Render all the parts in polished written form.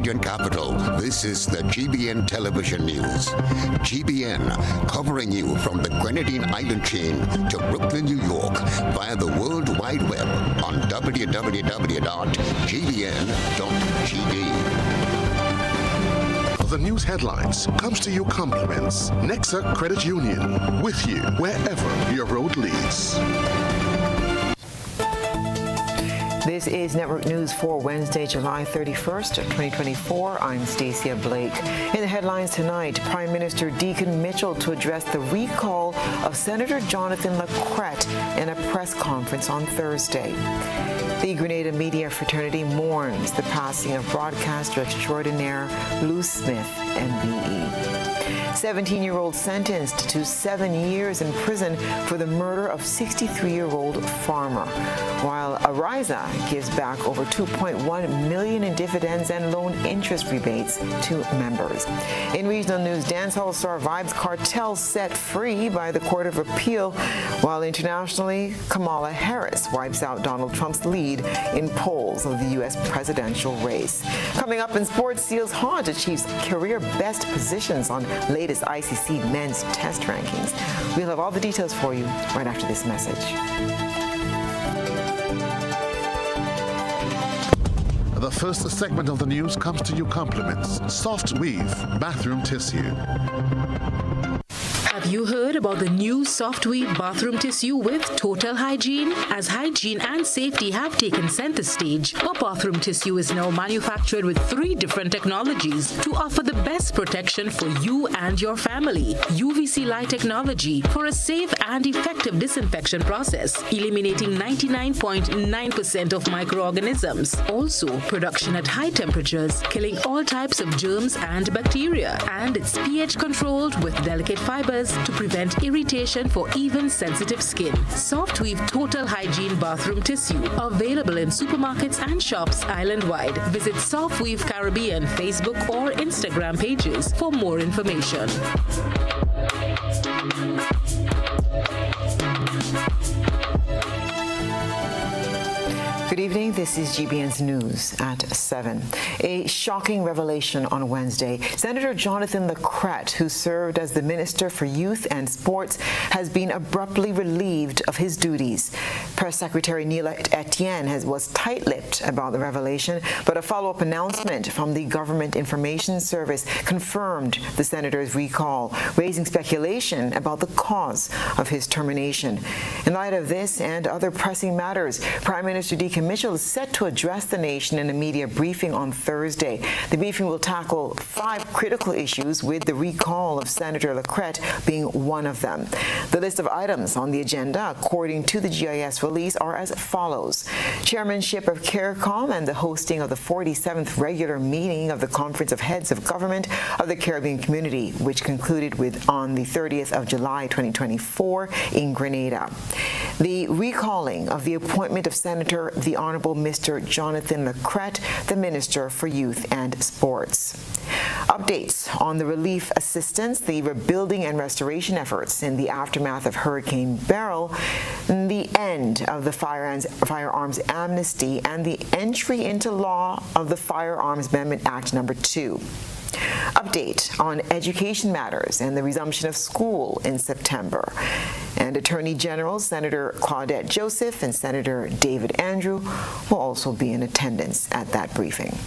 Grenadian capital, this is the GBN television news. GBN, covering you from the Grenadine Island chain to Brooklyn, New York, via the World Wide Web on www.gbn.gd. The news headlines comes to you compliments Nexa Credit Union, with you wherever your road leads. This is Network News for Wednesday, July 31st, 2024. I'm Stasia Blake. In the headlines tonight, Prime Minister Deacon Mitchell to address the recall of Senator Jonathan Lacrette in a press conference on Thursday. The Grenada media fraternity mourns the passing of broadcaster extraordinaire Lou Smith, MBE. 17-year-old sentenced to 7 years in prison for the murder of 63-year-old farmer, while Ariza gives back over $2.1 million in dividends and loan interest rebates to members. In regional news, dancehall star Vybz Kartel set free by the Court of Appeal, while internationally, Kamala Harris wipes out Donald Trump's lead in polls of the U.S. presidential race. Coming up in sports, Seals Hodge achieves career best positions on latest ICC men's test rankings. We'll have all the details for you right after this message. The first segment of the news comes to you compliments Soft Weave bathroom tissue. Have you heard about the new Soft Weave bathroom tissue with total hygiene? As hygiene and safety have taken center stage, our bathroom tissue is now manufactured with 3 different technologies to offer the best protection for you and your family. UVC light technology for a safe and effective disinfection process, eliminating 99.9% of microorganisms. Also, production at high temperatures, killing all types of germs and bacteria. And it's pH controlled with delicate fibers to prevent irritation for even sensitive skin. Soft Weave Total Hygiene Bathroom Tissue, available in supermarkets and shops island-wide. Visit Soft Weave Caribbean Facebook or Instagram pages for more information. Good evening. This is GBN's News at 7. A shocking revelation on Wednesday. Senator Jonathan Lacrette, who served as the Minister for Youth and Sports, has been abruptly relieved of his duties. Press Secretary Neil Etienne was tight-lipped about the revelation, but a follow-up announcement from the Government Information Service confirmed the senator's recall, raising speculation about the cause of his termination. In light of this and other pressing matters, Prime Minister Deacon Mitchell is set to address the nation in a media briefing on Thursday. The briefing will tackle 5 critical issues, with the recall of Senator Lacrette being one of them. The list of items on the agenda, according to the GIS release, are as follows: chairmanship of CARICOM and the hosting of the 47th regular meeting of the Conference of Heads of Government of the Caribbean Community, which concluded on the 30th of July 2024 in Grenada. The recalling of the appointment of Senator the Honorable Mr. Jonathan Lacrette, the Minister for Youth and Sports. Updates on the relief assistance, the rebuilding and restoration efforts in the aftermath of Hurricane Beryl, the end of the firearms amnesty, and the entry into law of the Firearms Amendment Act No. 2. Update on education matters and the resumption of school in September. And Attorney General Senator Claudette Joseph and Senator David Andrew will also be in attendance at that briefing.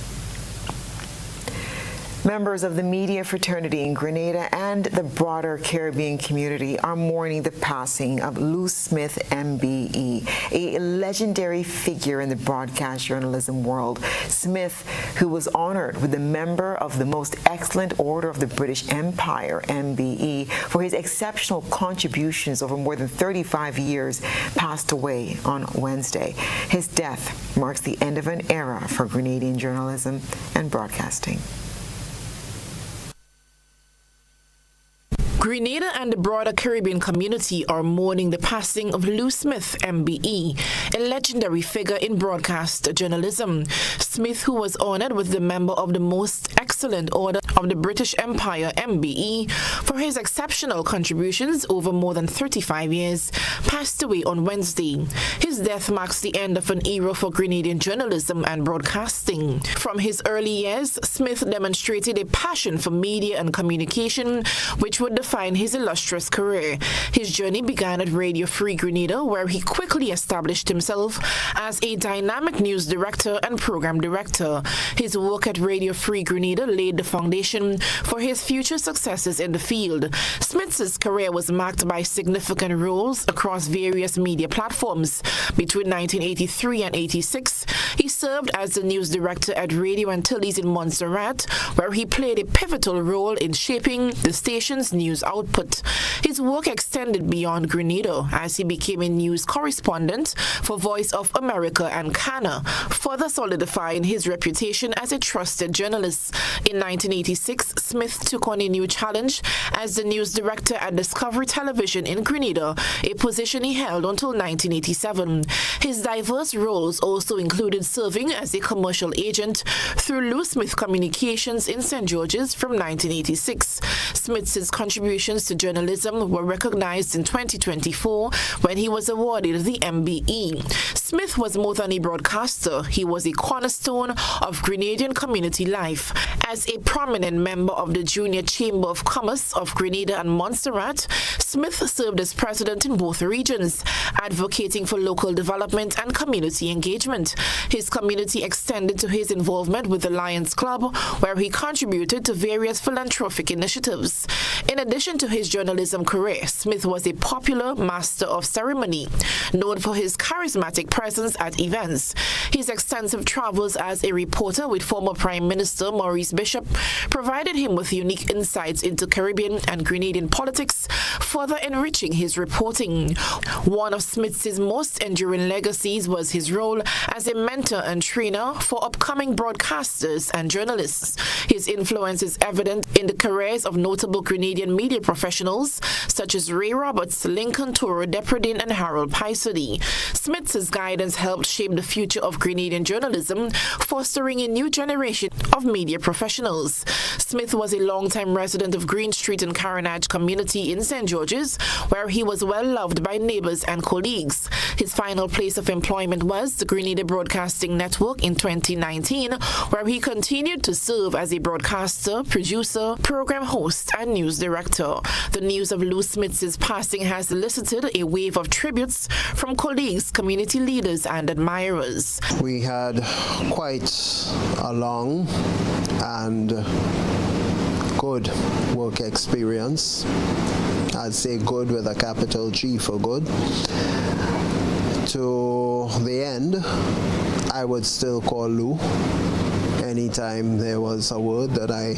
Members of the media fraternity in Grenada and the broader Caribbean community are mourning the passing of Lou Smith, MBE, a legendary figure in the broadcast journalism world. Smith, who was honored with the Member of the Most Excellent Order of the British Empire, MBE, for his exceptional contributions over more than 35 years, passed away on Wednesday. His death marks the end of an era for Grenadian journalism and broadcasting. Grenada and the broader Caribbean community are mourning the passing of Lou Smith, MBE, a legendary figure in broadcast journalism. Smith, who was honored with the Member of the Most Excellent Order of the British Empire, MBE, for his exceptional contributions over more than 35 years, passed away on Wednesday. His death marks the end of an era for Grenadian journalism and broadcasting. From his early years, Smith demonstrated a passion for media and communication, which would define his illustrious career. His journey began at Radio Free Grenada, where he quickly established himself as a dynamic news director and program director. His work at Radio Free Grenada laid the foundation for his future successes in the field. Smith's career was marked by significant roles across various media platforms. Between 1983 and 86, he served as the news director at Radio Antilles in Montserrat, where he played a pivotal role in shaping the station's news output. His work extended beyond Grenada as he became a news correspondent for Voice of America and Canada, further solidifying his reputation as a trusted journalist. In 1986, Smith took on a new challenge as the news director at Discovery Television in Grenada, a position he held until 1987. His diverse roles also included serving as a commercial agent through Lou Smith Communications in St. George's from 1986. Smith's contributions to journalism were recognized in 2024 when he was awarded the MBE. Smith was more than a broadcaster. He was a cornerstone of Grenadian community life. As a prominent member of the Junior Chamber of Commerce of Grenada and Montserrat, Smith served as president in both regions, advocating for local development and community engagement. His community extended to his involvement with the Lions Club, where he contributed to various philanthropic initiatives. In addition to his journalism career, Smith was a popular master of ceremony, known for his charismatic presence at events. His extensive travels as a reporter with former Prime Minister Maurice Bishop provided him with unique insights into Caribbean and Grenadian politics, further enriching his reporting. One of Smith's most enduring legacies was his role as a mentor and trainer for upcoming broadcasters and journalists. His influence is evident in the careers of notable Grenadian media professionals such as Ray Roberts, Lincoln Toro Depredin, and Harold Paisody. Smith's guidance helped shape the future of Grenadian journalism, fostering a new generation of media professionals. Smith was a longtime resident of Green Street and Carenage community in St. George's, where he was well loved by neighbors and colleagues. His final place of employment was the Grenada Broadcasting Network in 2019, where he continued to serve as a broadcaster, producer, program host, and news director. The news of Lou Smith's passing has elicited a wave of tributes from colleagues, community leaders, and admirers. We had quite a long and good work experience. I'd say good with a capital G for good. To the end, I would still call Lou anytime there was a word that I,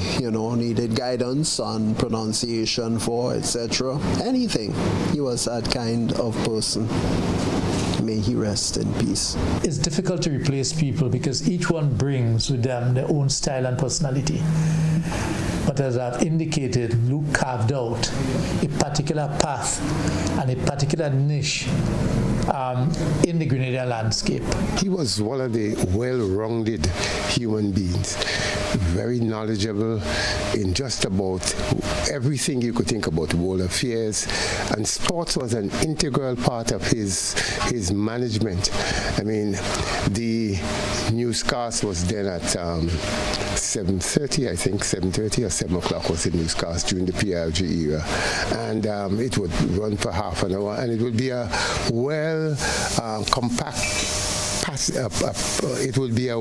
needed guidance on pronunciation for, etc. Anything. He was that kind of person. May he rest in peace. It's difficult to replace people because each one brings with them their own style and personality. But as I've indicated, Luke carved out a particular path and a particular niche in the Grenadian landscape. He was one of the well-rounded human beings, very knowledgeable in just about everything you could think about world affairs, and sports was an integral part of his management. I mean, the newscast was then at 7:30, I think, 7:30 or 7 o'clock was the newscast during the PRG era, and it would run for half an hour, and it would be a compact. It would be a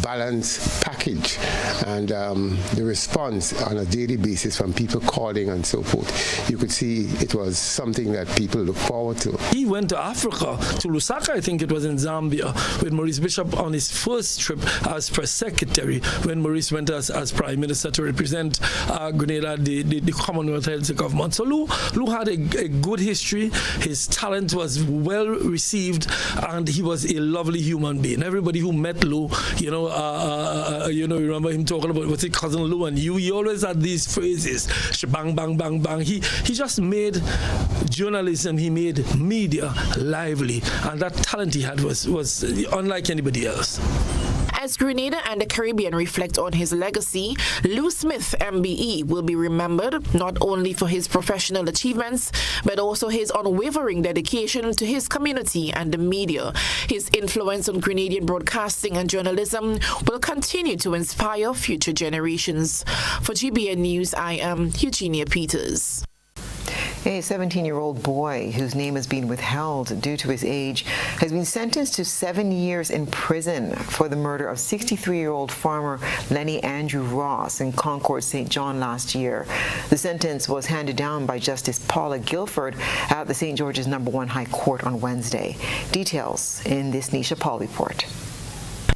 balanced package, and the response on a daily basis from people calling and so forth, you could see it was something that people look forward to. He went to Africa, to Lusaka, I think it was in Zambia, with Maurice Bishop on his first trip as press secretary, when Maurice went as Prime Minister to represent Grenada, the Commonwealth Health Government. So Lou had a good history. His talent was well received, and he was was a lovely human being. Everybody who met Lou, you know, remember him talking about what's it, cousin Lou and you. He always had these phrases, bang, bang, bang, bang. He just made journalism, he made media lively, and that talent he had was unlike anybody else. As Grenada and the Caribbean reflect on his legacy, Lou Smith, MBE, will be remembered not only for his professional achievements, but also his unwavering dedication to his community and the media. His influence on Grenadian broadcasting and journalism will continue to inspire future generations. For GBN News, I am Eugenia Peters. A 17-year-old boy whose name has been withheld due to his age has been sentenced to 7 years in prison for the murder of 63-year-old farmer Lenny Andrew Ross in Concord, St. John last year. The sentence was handed down by Justice Paula Guilford at the St. George's No. 1 High Court on Wednesday. Details in this Nisha Paul report.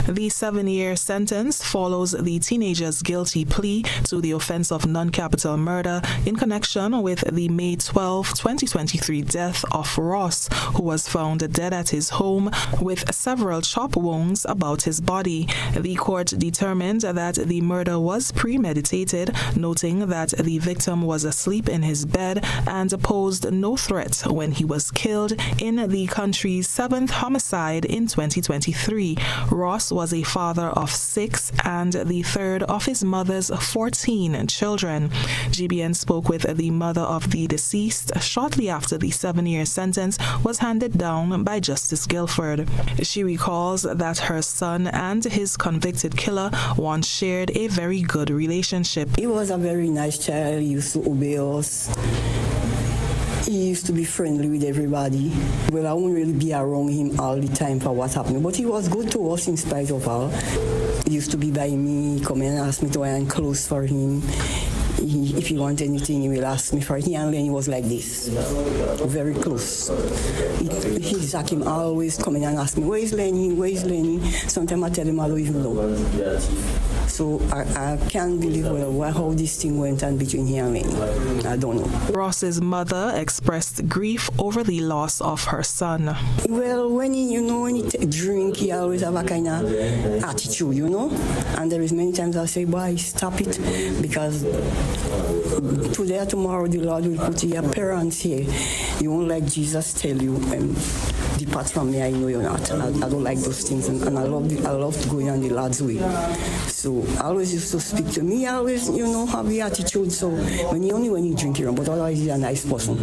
The 7-year sentence follows the teenager's guilty plea to the offense of non-capital murder in connection with the May 12, 2023 death of Ross, who was found dead at his home with several chop wounds about his body. The court determined that the murder was premeditated, noting that the victim was asleep in his bed and posed no threat when he was killed in the country's 7th homicide in 2023. Ross was a father of 6 and the third of his mother's 14 children. GBN spoke with the mother of the deceased shortly after the 7-year sentence was handed down by Justice Guilford. She recalls that her son and his convicted killer once shared a very good relationship. He was a very nice child. He used to obey us. He used to be friendly with everybody. Well, I wouldn't really be around him all the time for what's happening, but he was good to us in spite of all. He used to be by me, come and ask me to iron clothes for him. If he wants anything, he will ask me for it. He and Lenny was like this, very close. Him always coming and ask me, where is Lenny, where is Lenny? Sometimes I tell him I don't even know. So I can't believe how this thing went on between him and Lenny. I don't know. Ross's mother expressed grief over the loss of her son. Well, when he drink, he always have a kind of attitude, And there is many times I say, boy, stop it, because today or tomorrow the Lord will put your parents here. You won't like Jesus tell you, depart from me, I know you're not. I don't like those things, and I love going on the Lord's way. So I always used to speak to me. I always, have the attitude. So when you drink, but otherwise he's a nice person.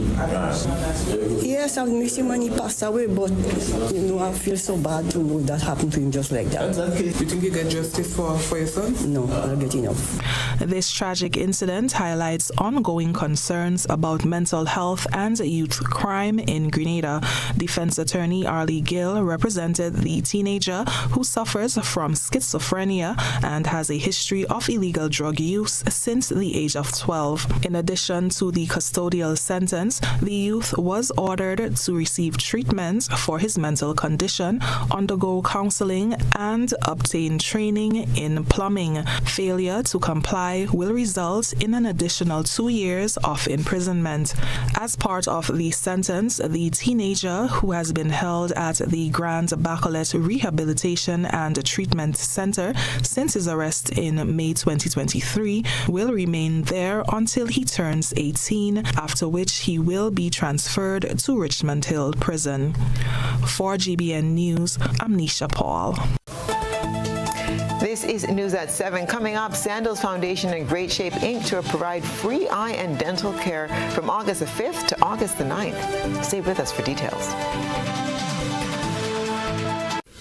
Yes, I've missed him when he passed away, but I feel so bad to know that happened to him just like that. You think you get justice for your son? No, I don't get enough. This tragic incident highlights ongoing concerns about mental health and youth crime in Grenada. Defense attorney Arlie Gill represented the teenager who suffers from schizophrenia and has a history of illegal drug use since the age of 12. In addition to the custodial sentence, the youth was ordered to receive treatment for his mental condition, undergo counseling, and obtain training in plumbing. Failure to comply will result in an additional 2 years of imprisonment. As part of the sentence, the teenager, who has been held at the Grand Bacolet Rehabilitation and Treatment Center since his arrest in May 2023, will remain there until he turns 18, after which he will be transferred to Richmond Hill Prison. For GBN News, I'm Nisha Paul. This is News at 7. Coming up, Sandals Foundation and Great Shape Inc. to provide free eye and dental care from August the 5th to August the 9th. Stay with us for details.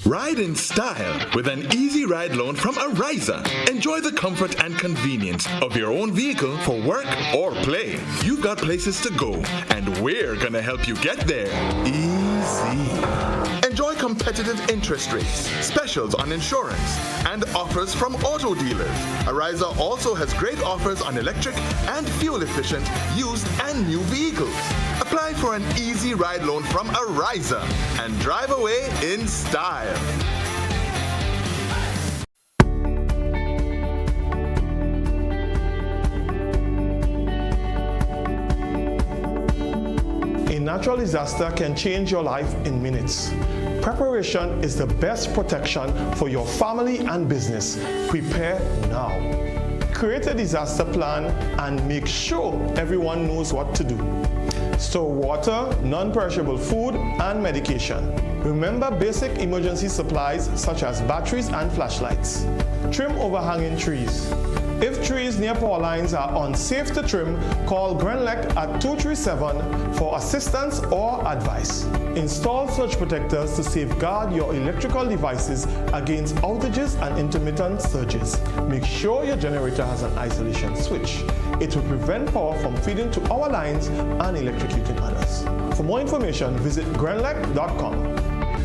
Ride in style with an easy ride loan from Ariza. Enjoy the comfort and convenience of your own vehicle for work or play. You've got places to go, and we're gonna help you get there easy. Enjoy competitive interest rates, specials on insurance, and offers from auto dealers. Ariza also has great offers on electric and fuel-efficient used and new vehicles. Apply for an easy ride loan from Ariza and drive away in style. A natural disaster can change your life in minutes. preparation is the best protection for your family and business. Prepare now. Create a disaster plan and make sure everyone knows what to do. Store water, non-perishable food, and medication. Remember basic emergency supplies such as batteries and flashlights. Trim overhanging trees. If trees near power lines are unsafe to trim, call Grenlec at 237 for assistance or advice. Install surge protectors to safeguard your electrical devices against outages and intermittent surges. Make sure your generator has an isolation switch. It will prevent power from feeding to our lines and electrocuting others. For more information, visit grenlec.com.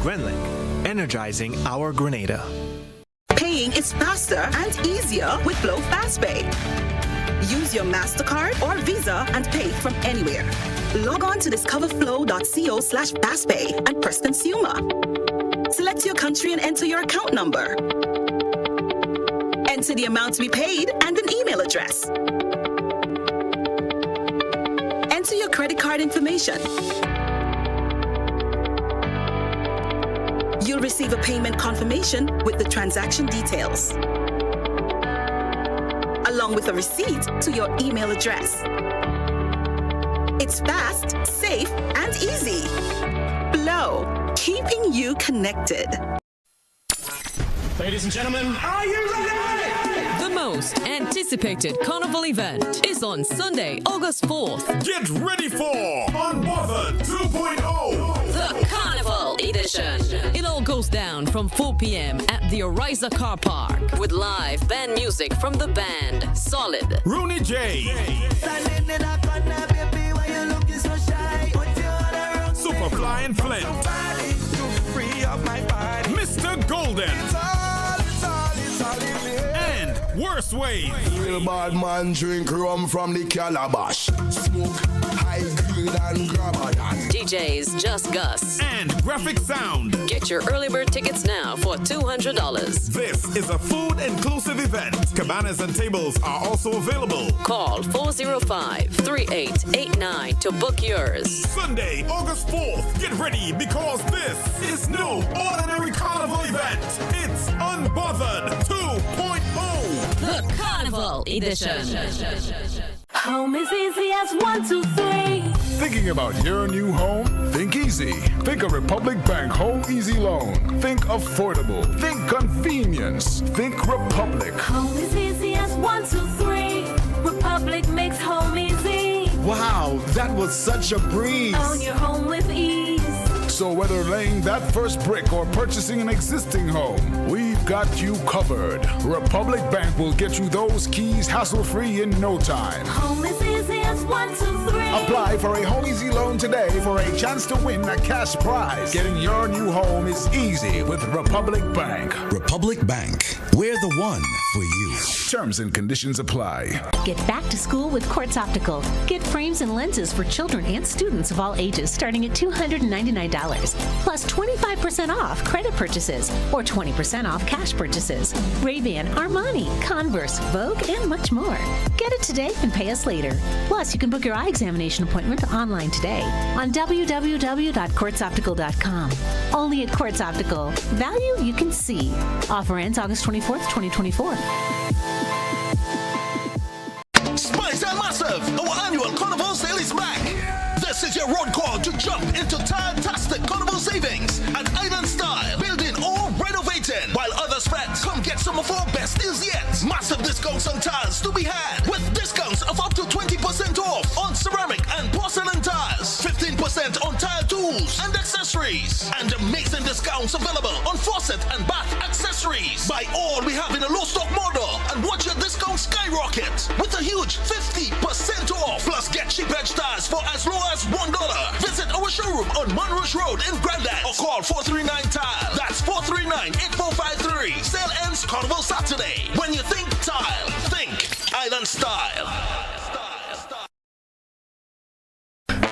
Grenlec, energizing our Grenada. Paying is faster and easier with Glow FastPay. Use your MasterCard or Visa and pay from anywhere. Log on to discoverflow.co/fastpay and press Consumer. Select your country and enter your account number. Enter the amount to be paid and an email address. Enter your credit card information. You'll receive a payment confirmation with the transaction details, along with a receipt to your email address. It's fast, safe, and easy. Flow, keeping you connected. Ladies and gentlemen, are you ready? The most anticipated carnival event is on Sunday, August 4th. Get ready for Unbothered 2.0, the Carnival Edition. It all goes down from 4 p.m. at the Ariza Car Park with live band music from the band Solid, Rooney J, Superfly and Flint, Mr. Golden, and Worst Wave. Real bad man drink rum from the calabash. Smoke high grade and grab a that. DJs Just Gus, and Graphic Sound. Get your early bird tickets now for $200. This is a food inclusive event. Cabanas and tables are also available. Call 405-3889 to book yours. Sunday, August 4th. Get ready because this is no ordinary carnival event. It's Unbothered 2.0. The Carnival Edition. Home is easy as 1, 2, 3. Thinking about your new home? Think easy. Think of Republic Bank Home Easy Loan. Think affordable. Think convenience. Think Republic. Home is easy as 1, 2, 3. Republic makes home easy. Wow, that was such a breeze. Own your home with ease. So whether laying that first brick or purchasing an existing home, we've got you covered. Republic Bank will get you those keys hassle-free in no time. Home is easy as 1, 2, 3. Apply for a Home Easy Loan today for a chance to win a cash prize. Getting your new home is easy with Republic Bank. Republic Bank, we're the one for you. Terms and conditions apply. Get back to school with Quartz Optical. Get frames and lenses for children and students of all ages starting at $299. Plus 25% off credit purchases or 20% off cash purchases. Ray-Ban, Armani, Converse, Vogue, and much more. Get it today and pay us later. Plus, you can book your eye examination appointment online today on www.quartzoptical.com. Only at Quartz Optical. Value you can see. Offer ends August 24th, 2024. Spice and Massive, our annual Carnival sale is back. This is your road call to jump into fantastic Carnival savings at Island Style, building or renovating while others spend. Come get some of our best deals yet. Massive discounts on tiles to be had with discounts of up to 20% off on ceramic and porcelain tiles, 15% on tile tools and accessories, and amazing discounts available on faucet and bath accessories. Buy all we have in a low stock model and watch your discount skyrocket with a huge 50% off. Plus get cheap edge tiles for as low as $1. Visit our showroom on Monroe Road in Grandad or call 439-TILE. That's 439-8453. Sale ends Carnival Saturday. When you think tile, think Island Style.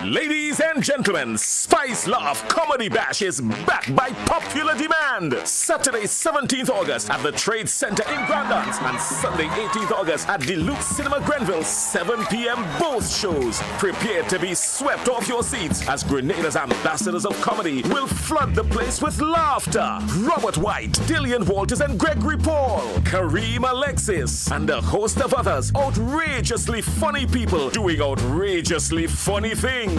Ladies and gentlemen, Spice Love Comedy Bash is back by popular demand. Saturday, 17th August at the Trade Center in Grandance and Sunday, 18th August at Deluxe Cinema Grenville, 7 p.m. both shows. Prepare to be swept off your seats as Grenada's ambassadors of comedy will flood the place with laughter. Robert White, Dillian Walters and Gregory Paul, Kareem Alexis, and a host of others outrageously funny people doing outrageously funny things.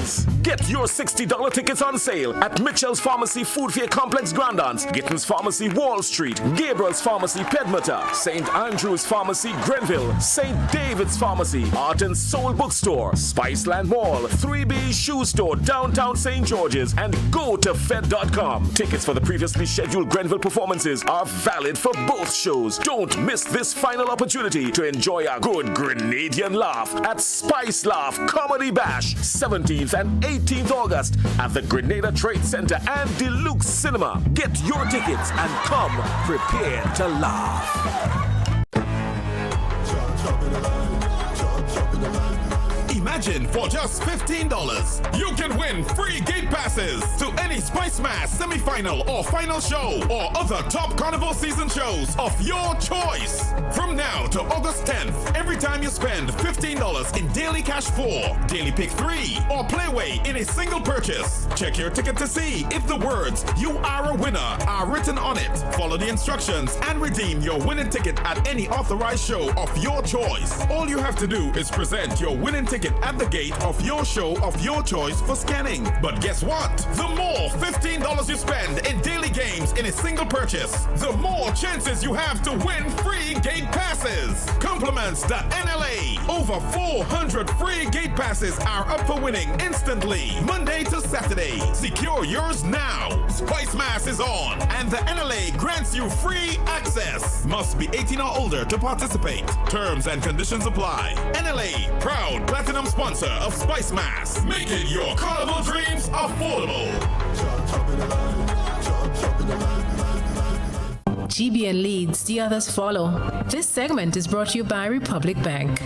Get your $60 tickets on sale at Mitchell's Pharmacy Food Fair Complex Grandance, Gittins Pharmacy Wall Street, Gabriel's Pharmacy Pedmota, St. Andrew's Pharmacy Grenville, St. David's Pharmacy, Art and Soul Bookstore, Spiceland Mall, 3B Shoe Store, Downtown St. George's, and go to Fed.com. Tickets for the previously scheduled Grenville performances are valid for both shows. Don't miss this final opportunity to enjoy a good Grenadian laugh at Spice Laugh Comedy Bash, 17th and 18th August at the Grenada Trade Center and Deluxe Cinema. Get your tickets and come prepared to laugh. Imagine for just $15, you can win free gate passes to any Spice Mass semi-final or final show or other top Carnival season shows of your choice. From now to August 10th, every time you spend $15 in Daily Cash 4, Daily Pick 3, or Playway in a single purchase, check your ticket to see if the words "You are a winner" are written on it. Follow the instructions and redeem your winning ticket at any authorized show of your choice. All you have to do is present your winning ticket at the gate of your show of your choice for scanning. But guess what? The more $15 you spend in daily games in a single purchase, the more chances you have to win free gate passes. Compliments the NLA. Over 400 free gate passes are up for winning instantly, Monday to Saturday. Secure yours now. Spice Mass is on, and the NLA grants you free access. Must be 18 or older to participate. Terms and conditions apply. NLA, proud platinum sponsor of Spice Mass, making your carnival dreams affordable. GBN leads, the others follow. This segment is brought to you by Republic Bank.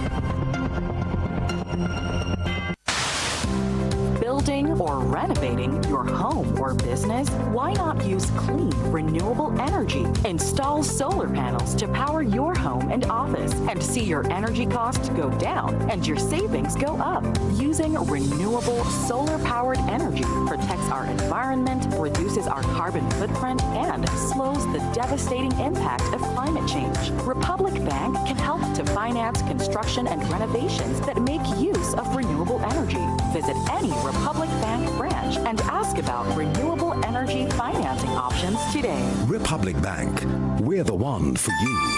Building or renovating your home or business? Why not use clean, renewable energy? Install solar panels to power your home and office and see your energy costs go down and your savings go up. Using renewable solar-powered energy protects our environment, reduces our carbon footprint, and slows the devastating impact of climate change. Republic Bank can help to finance construction and renovations that make use of renewable energy. Visit any Republic Bank branch and ask about renewable energy financing options today. Republic Bank, we're the one for you.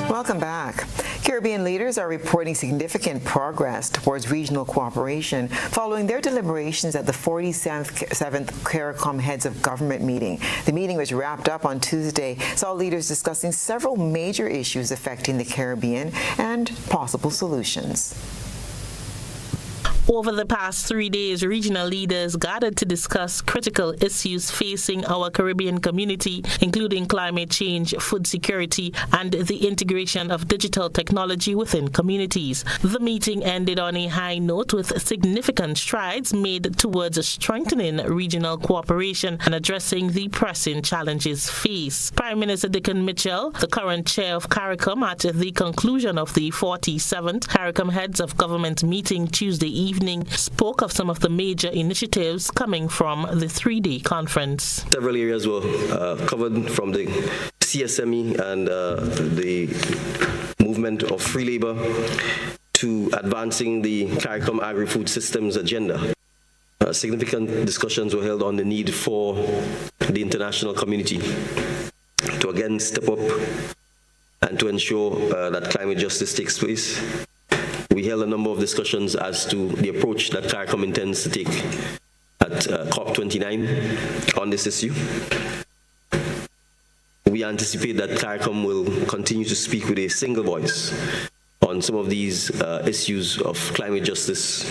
Welcome back. Caribbean leaders are reporting significant progress towards regional cooperation following their deliberations at the 47th CARICOM Heads of Government meeting. The meeting was wrapped up on Tuesday, saw leaders discussing several major issues affecting the Caribbean and possible solutions. Over the past 3 days, regional leaders gathered to discuss critical issues facing our Caribbean community, including climate change, food security, and the integration of digital technology within communities. The meeting ended on a high note with significant strides made towards strengthening regional cooperation and addressing the pressing challenges faced. Prime Minister Dickon Mitchell, the current chair of CARICOM, at the conclusion of the 47th CARICOM Heads of Government meeting Tuesday evening, spoke of some of the major initiatives coming from the 3-day conference. Several areas were covered, from the CSME and the movement of free labor to advancing the CARICOM agri-food systems agenda. Significant discussions were held on the need for the international community to again step up and to ensure that climate justice takes place. We held a number of discussions as to the approach that CARICOM intends to take at COP29 on this issue. We anticipate that CARICOM will continue to speak with a single voice on some of these issues of climate justice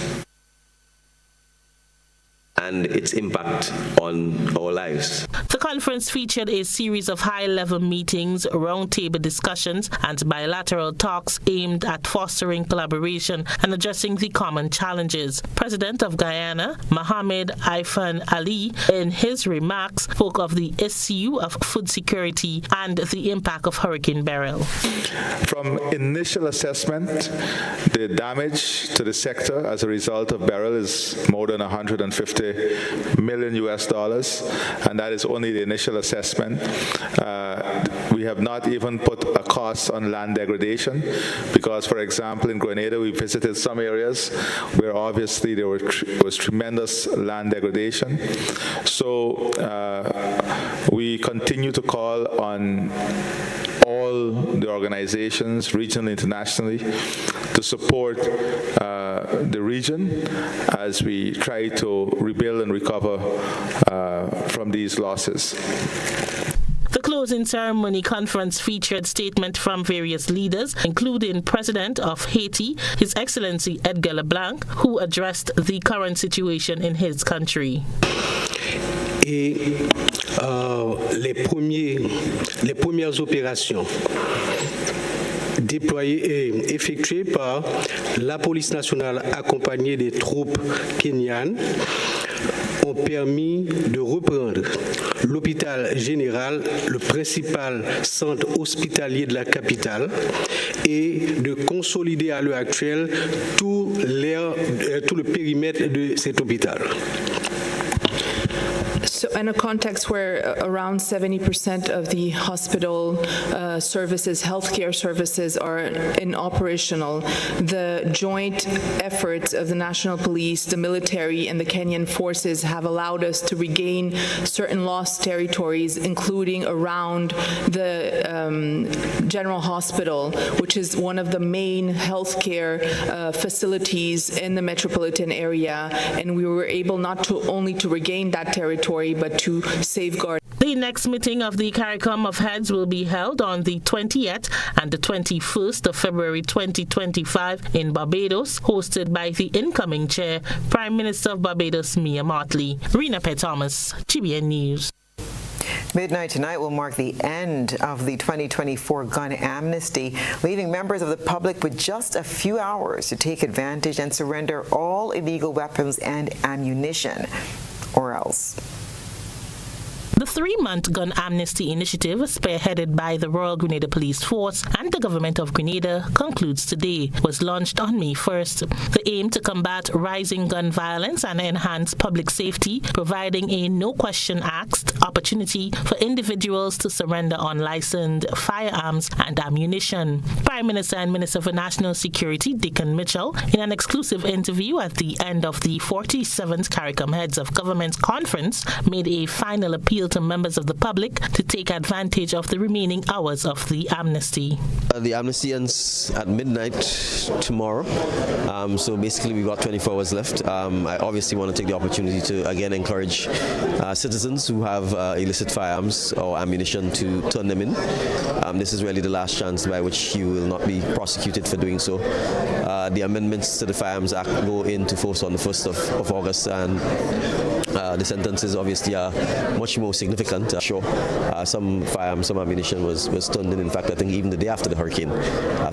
and its impact on our lives. The conference featured a series of high-level meetings, roundtable discussions, and bilateral talks aimed at fostering collaboration and addressing the common challenges. President of Guyana, Mohamed Ifan Ali, in his remarks, spoke of the issue of food security and the impact of Hurricane Beryl. From initial assessment, the damage to the sector as a result of Beryl is more than $150 million US, and that is only the initial assessment. We have not even put a cost on land degradation because, for example, in Grenada, we visited some areas where obviously there was tremendous land degradation. So we continue to call on all the organizations, regionally, internationally, to support the region as we try to rebuild and recover from these losses. The closing ceremony conference featured statements from various leaders, including President of Haiti, His Excellency Edgar Leblanc, who addressed the current situation in his country. Et les premières opérations déployées et effectuées par la police nationale accompagnée des troupes kenyanes ont permis de reprendre l'hôpital général, le principal centre hospitalier de la capitale, et de consolider à l'heure actuelle tout le périmètre de cet hôpital. So in a context where around 70% of the hospital services, healthcare services are operational, the joint efforts of the National Police, the military, and the Kenyan forces have allowed us to regain certain lost territories, including around the General Hospital, which is one of the main healthcare facilities in the metropolitan area, and we were able not only to regain that territory, but to safeguard. The next meeting of the CARICOM of Heads will be held on the 20th and the 21st of February 2025 in Barbados, hosted by the incoming chair, Prime Minister of Barbados, Mia Mottley. Rena P. Thomas, GBN News. Midnight tonight will mark the end of the 2024 gun amnesty, leaving members of the public with just a few hours to take advantage and surrender all illegal weapons and ammunition, or else. The 3-month gun amnesty initiative, spearheaded by the Royal Grenada Police Force and the Government of Grenada, concludes today. Was launched on May 1st. The aim to combat rising gun violence and enhance public safety, providing a no-question-asked opportunity for individuals to surrender unlicensed firearms and ammunition. Prime Minister and Minister for National Security, Dickon Mitchell, in an exclusive interview at the end of the 47th CARICOM Heads of Government Conference, made a final appeal to members of the public to take advantage of the remaining hours of the amnesty. The amnesty ends at midnight tomorrow, so basically we've got 24 hours left. I obviously want to take the opportunity to again encourage citizens who have illicit firearms or ammunition to turn them in. This is really the last chance by which you will not be prosecuted for doing so. The amendments to the Firearms Act go into force on the 1st of August, and the sentences obviously are much more significant. Some firearms, some ammunition was turned in. In fact, I think even the day after the hurricane,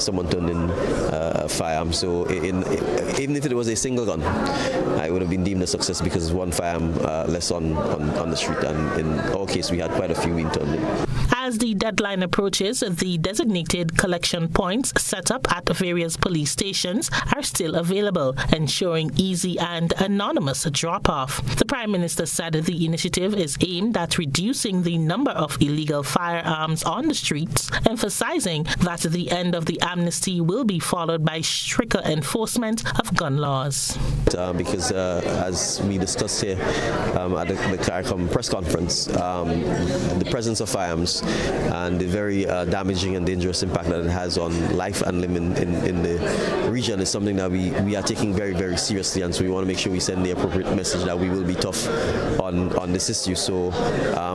someone turned in a firearm. So even if it was a single gun, it would have been deemed a success because one firearm less on the street. And in our case, we had quite a few being turned in. As the deadline approaches, the designated collection points set up at various police stations are still available, ensuring easy and anonymous drop-off. The Prime Minister said the initiative is aimed at reducing the number of illegal firearms on the streets, emphasizing that the end of the amnesty will be followed by stricter enforcement of gun laws. Because as we discussed here at the CARICOM press conference, the presence of firearms and the very damaging and dangerous impact that it has on life and limb in the region is something that we are taking very, very seriously, and so we want to make sure we send the appropriate message that we will be tough on this issue. So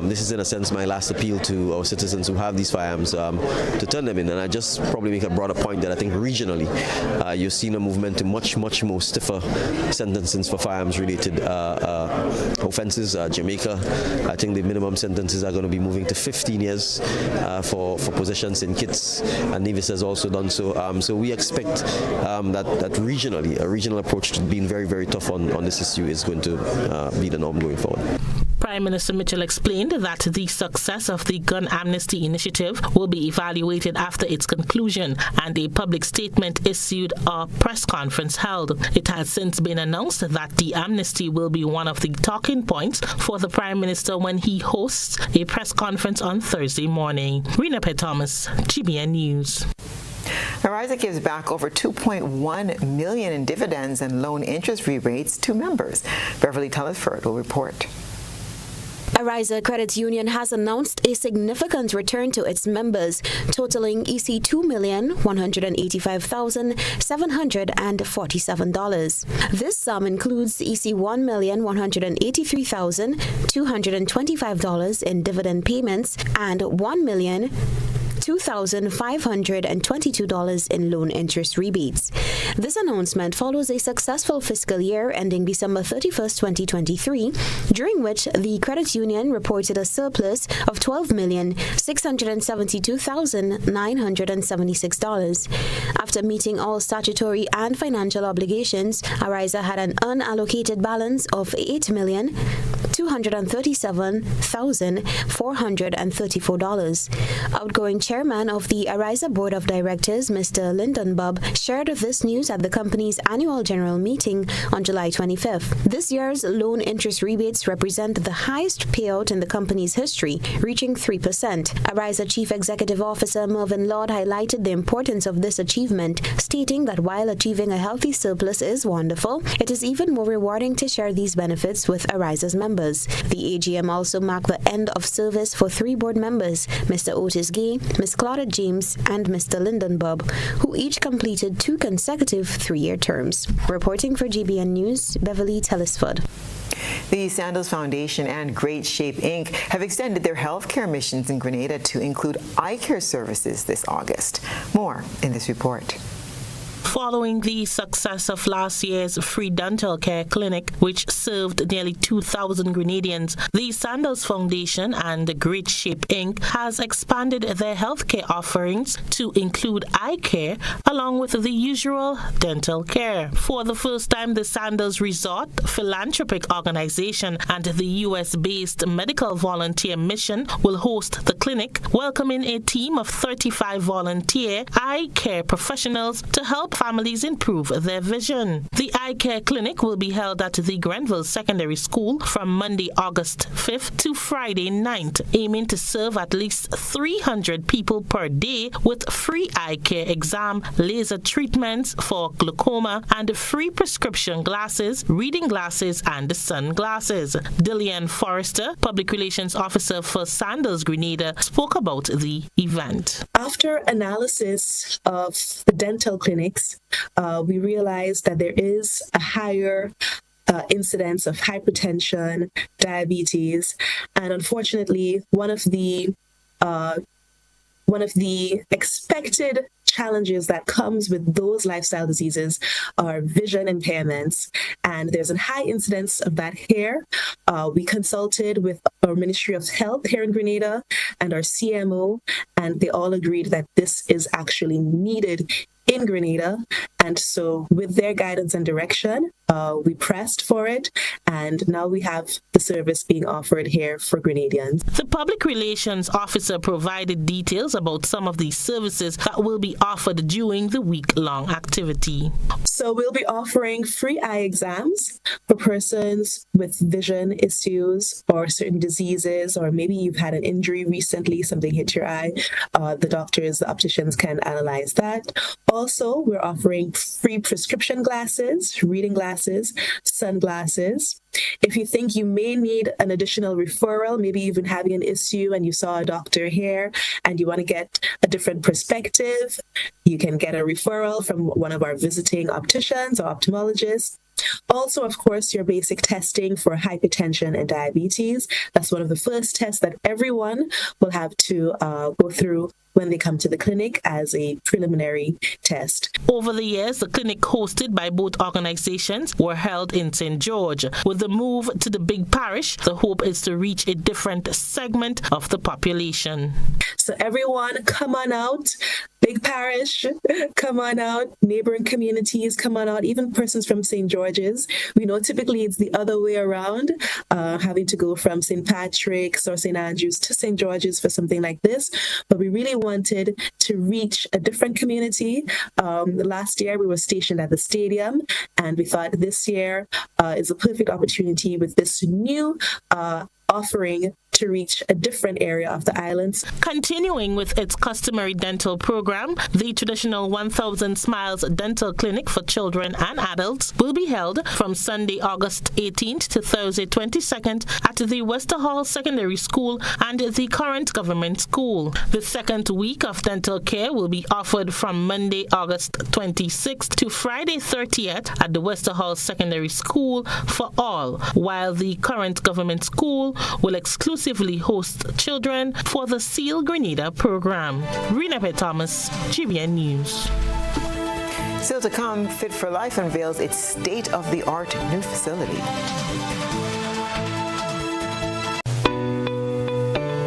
this is in a sense my last appeal to our citizens who have these firearms to turn them in. And I just probably make a broader point that I think regionally you're seeing a movement to much more stiffer sentences for firearms related offenses. Jamaica, I think the minimum sentences are going to be moving to 15 years for possessions in kits, and Nevis has also done so. So we expect that regionally, a regional approach to being very, very tough on this issue is going to be the norm going forward. Prime Minister Mitchell explained that the success of the gun amnesty initiative will be evaluated after its conclusion, and a public statement issued a press conference held. It has since been announced that the amnesty will be one of the talking points for the Prime Minister when he hosts a press conference on Thursday morning. Rena P. Thomas, GBN News. Ariza gives back over $2.1 million in dividends and loan interest rebates to members. Beverly Telesford will report. Ariza Credit Union has announced a significant return to its members, totaling EC $2,185,747. This sum includes EC $1,183,225 in dividend payments and $1,002,522 in loan interest rebates. This announcement follows a successful fiscal year ending December 31st, 2023, during which the credit union reported a surplus of $12,672,976. After meeting all statutory and financial obligations, Ariza had an unallocated balance of $8,237,434. Outgoing chairman of the Ariza Board of Directors, Mr. Lyndon Bubb, shared this news at the company's annual general meeting on July 25th. This year's loan interest rebates represent the highest payout in the company's history, reaching 3%. Ariza Chief Executive Officer Mervyn Lord highlighted the importance of this achievement, stating that while achieving a healthy surplus is wonderful, it is even more rewarding to share these benefits with Ariza's members. The AGM also marked the end of service for 3 board members, Mr. Otis Gay, Ms. Claudette James, and Mr. Lyndon Bubb, who each completed 2 consecutive 3-year terms. Reporting for GBN News, Beverly Telesford. The Sandals Foundation and Great Shape Inc. have extended their healthcare missions in Grenada to include eye care services this August. More in this report. Following the success of last year's free dental care clinic, which served nearly 2,000 Grenadians, the Sandals Foundation and Great Shape Inc. has expanded their healthcare offerings to include eye care along with the usual dental care. For the first time, the Sandals Resort philanthropic organization and the U.S.-based medical volunteer mission will host the clinic, welcoming a team of 35 volunteer eye care professionals to help families improve their vision. The eye care clinic will be held at the Grenville Secondary School from Monday, August 5th to Friday 9th, aiming to serve at least 300 people per day with free eye care exam, laser treatments for glaucoma, and free prescription glasses, reading glasses, and sunglasses. Dillian Forrester, Public Relations Officer for Sandals Grenada, spoke about the event. After analysis of the dental clinics, we realized that there is a higher incidence of hypertension, diabetes, and unfortunately, one of the expected challenges that comes with those lifestyle diseases are vision impairments, and there's a high incidence of that here. We consulted with our Ministry of Health here in Grenada and our CMO, and they all agreed that this is actually needed in Grenada. And so with their guidance and direction, we pressed for it, and now we have the service being offered here for Grenadians. The Public Relations Officer provided details about some of the services that will be offered during the week-long activity. So we'll be offering free eye exams for persons with vision issues or certain diseases, or maybe you've had an injury recently, something hit your eye. The doctors, the opticians can analyze that. Also, we're offering free prescription glasses, reading glasses, sunglasses. If you think you may need an additional referral, maybe you've been having an issue and you saw a doctor here and you want to get a different perspective, you can get a referral from one of our visiting opticians or ophthalmologists. Also, of course, your basic testing for hypertension and diabetes. That's one of the first tests that everyone will have to go through when they come to the clinic as a preliminary test. Over the years, the clinic hosted by both organizations were held in St. George. With the move to the big parish, the hope is to reach a different segment of the population. So everyone, come on out. Big parish, come on out. Neighboring communities, come on out. Even persons from St. George's. We know typically it's the other way around, having to go from St. Patrick's or St. Andrew's to St. George's for something like this. But we really wanted to reach a different community. Last year, we were stationed at the stadium, and we thought this year is a perfect opportunity with this new offering to reach a different area of the islands. Continuing with its customary dental program, the traditional 1000 Smiles Dental Clinic for children and adults will be held from Sunday, August 18th to Thursday, 22nd at the Wester Hall Secondary School and the current government school. The second week of dental care will be offered from Monday, August 26th to Friday, 30th at the Wester Hall Secondary School for all, while the current government school will exclusively host children for the Seal Grenada program. Rena P. Thomas, GBN News. Still to come, Fit for Life unveils its state-of-the-art new facility.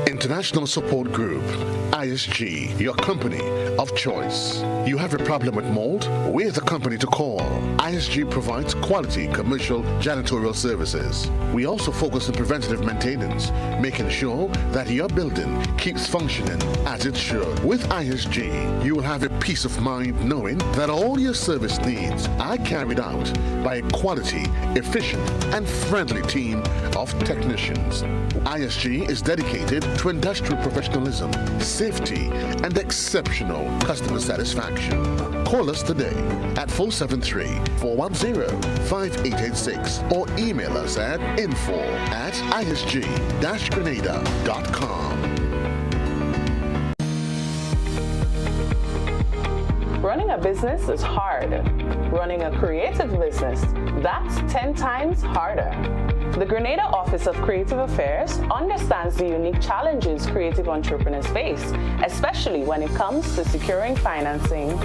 International Support Group, ISG, your company of choice. You have a problem with mold? We're the company to call. ISG provides quality commercial janitorial services. We also focus on preventative maintenance, making sure that your building keeps functioning as it should. With ISG, you will have a peace of mind knowing that all your service needs are carried out by a quality, efficient, and friendly team of technicians. ISG is dedicated to industrial professionalism, safety, and exceptional customer satisfaction. Call us today at 473-410-5886 or email us at info@isg-grenada.com. Running a business is hard. Running a creative business, that's 10 times harder. The Grenada Office of Creative Affairs understands the unique challenges creative entrepreneurs face, especially when it comes to securing financing.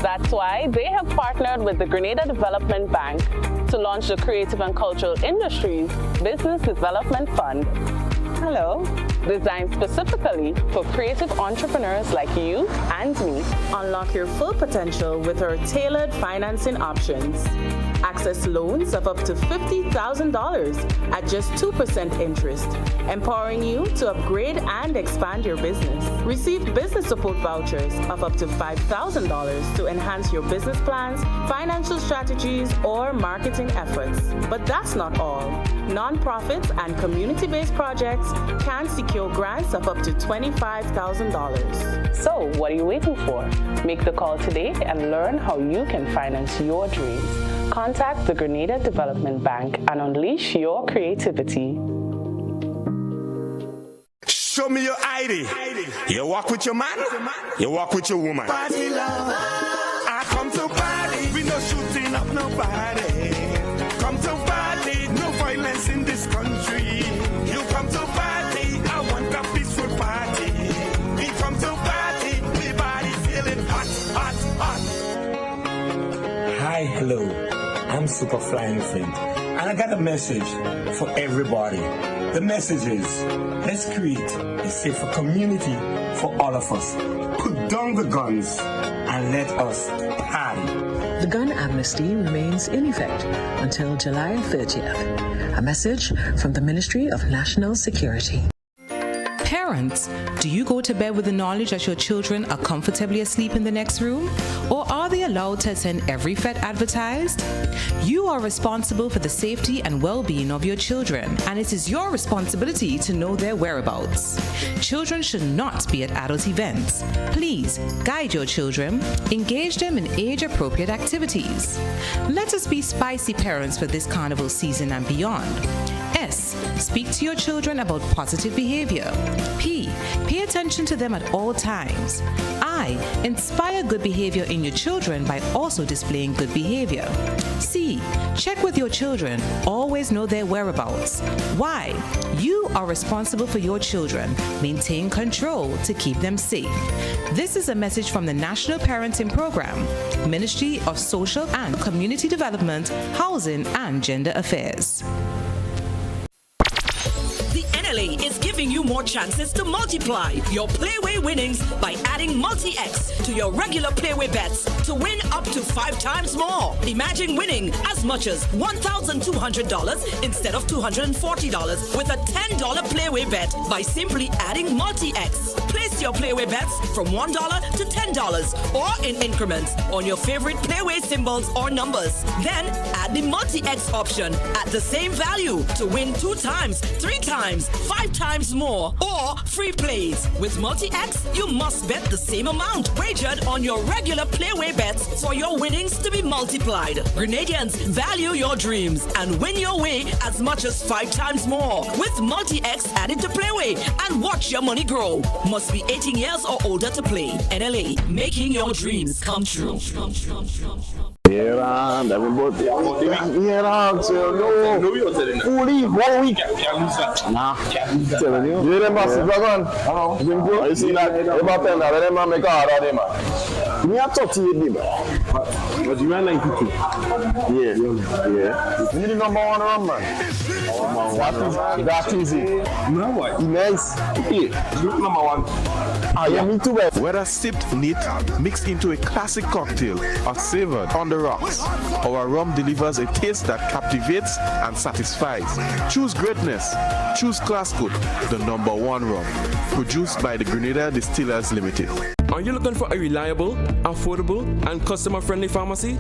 That's why they have partnered with the Grenada Development Bank to launch the Creative and Cultural Industries Business Development Fund. Hello. Designed specifically for creative entrepreneurs like you and me. Unlock your full potential with our tailored financing options. Access loans of up to $50,000 at just 2% interest, empowering you to upgrade and expand your business. Receive business support vouchers of up to $5,000 to enhance your business plans, financial strategies, or marketing efforts. But that's not all. Nonprofits and community-based projects can secure grants of up to $25,000. So, what are you waiting for? Make the call today and learn how you can finance your dreams. Contact the Grenada Development Bank and unleash your creativity. Show me your ID. You walk with your man, you walk with your woman. Party love. I come to party, we no shooting up nobody. Come to party, no violence in this country. You come to party, I want a peaceful party. We come to party, we body feeling hot, hot, hot. Hi, hello. I'm Super Flying Flint, and I got a message for everybody. The message is, let's create a safer community for all of us. Put down the guns and let us party. The gun amnesty remains in effect until July 30th. A message from the Ministry of National Security. Parents, do you go to bed with the knowledge that your children are comfortably asleep in the next room? Or are they allowed to attend every fete advertised? You are responsible for the safety and well-being of your children, and it is your responsibility to know their whereabouts. Children should not be at adult events. Please guide your children, engage them in age-appropriate activities. Let us be spicy parents for this carnival season and beyond. S. Speak to your children about positive behavior. P. Pay attention to them at all times. I. Inspire good behavior in your children by also displaying good behavior. C. Check with your children. Always know their whereabouts. Y. You are responsible for your children. Maintain control to keep them safe. This is a message from the National Parenting Program, Ministry of Social and Community Development, Housing and Gender Affairs. NLA is giving you more chances to multiply your Playway winnings by adding Multi-X to your regular Playway bets to win up to 5 times more. Imagine winning as much as $1,200 instead of $240 with a $10 Playway bet by simply adding Multi-X. Place your Playway bets from $1 to $10 or in increments on your favorite Playway symbols or numbers. Then add the Multi-X option at the same value to win 2 times, 3 times, 5 times more, or free plays. With Multi-X, you must bet the same amount wagered on your regular Playway bets for your winnings to be multiplied. Grenadians, value your dreams and win your way as much as 5 times more with Multi-X added to Playway and watch your money grow. Must be 18 years or older to play. NLA, making your dreams come true. Yeah, everybody. Yeah, so no. Fully 1 week. Nah. Telling you. You them massive dragon. You see that? About 10 now, them make a hard on them, man. Me have 38, but you are 92. Yeah. You need the number 1 run, man. That is it. No, what? Nice. Yeah. Number 1. Yeah, me too, man. Whether sipped neat, mixed into a classic cocktail, or savored on the rocks, our rum delivers a taste that captivates and satisfies. Choose greatness. Choose Classcoat, the number 1 rum. Produced by the Grenada Distillers Limited. Are you looking for a reliable, affordable, and customer-friendly pharmacy?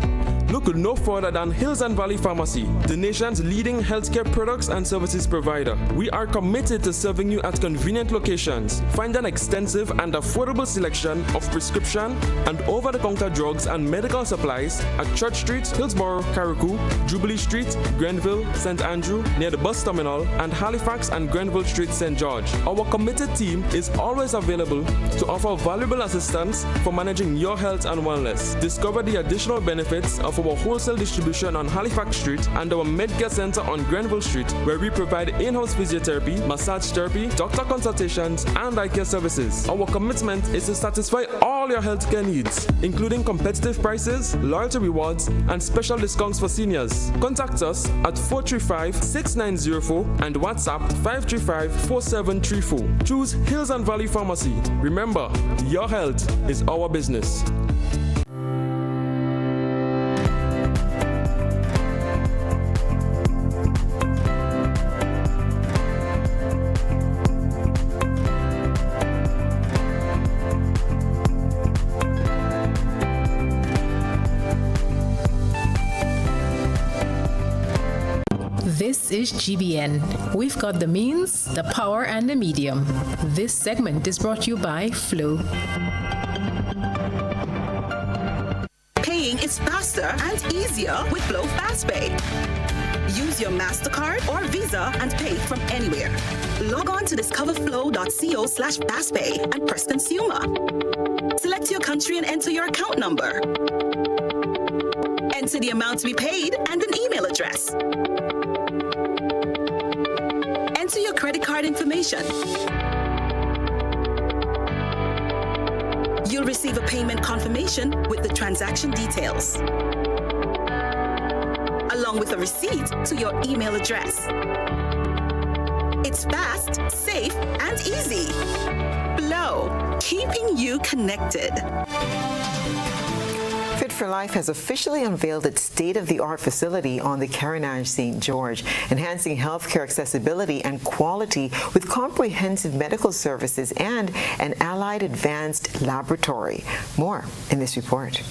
Look no further than Hills and Valley Pharmacy, the nation's leading healthcare products and services provider. We are committed to serving you at convenient locations. Find an extensive and affordable selection of prescription and over-the-counter drugs and medical supplies at Church Street, Hillsborough, Carriacou, Jubilee Street, Grenville, St. Andrew, near the bus terminal, and Halifax and Grenville Street, St. George. Our committed team is always available to offer valuable assistance for managing your health and wellness. Discover the additional benefits of our wholesale distribution on Halifax Street and our Medcare Center on Grenville Street, where we provide in-house physiotherapy, massage therapy, doctor consultations, and eye care services. Our commitment is to satisfy all your healthcare needs, including competitive prices, loyalty rewards, and special discounts for seniors. Contact us at 435-6904 and WhatsApp 535-4734. Choose Hills and Valley Pharmacy. Remember, your health is our business. This is GBN. We've got the means, the power, and the medium. This segment is brought to you by Flow. Paying is faster and easier with Flow FastPay. Use your MasterCard or Visa and pay from anywhere. Log on to discoverflow.co/fastpay and press Consumer. Select your country and enter your account number. Enter the amount to be paid and an email address. Enter your credit card information. You'll receive a payment confirmation with the transaction details, along with a receipt to your email address. It's fast, safe, and easy. Flow, keeping you connected. Fit for Life has officially unveiled its state-of-the-art facility on the Carenage St. George, enhancing healthcare accessibility and quality with comprehensive medical services and an allied advanced laboratory. More in this report.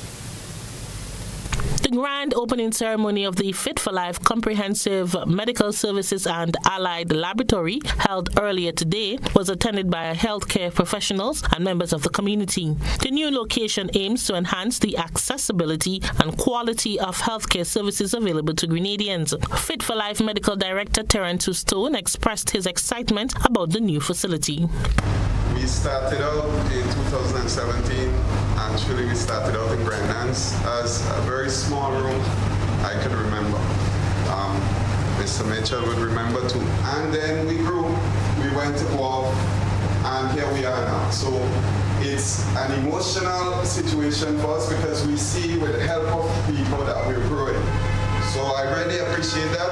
The grand opening ceremony of the Fit for Life Comprehensive Medical Services and Allied Laboratory, held earlier today, was attended by healthcare professionals and members of the community. The new location aims to enhance the accessibility and quality of healthcare services available to Grenadians. Fit for Life Medical Director Terence Stone expressed his excitement about the new facility. We started out in 2017. Actually, we started out in Brandon's as a very small room I could remember. Mr. Mitchell would remember too. And then we grew, we went to war, and here we are now. So it's an emotional situation for us because we see with the help of people that we're growing. So I really appreciate that,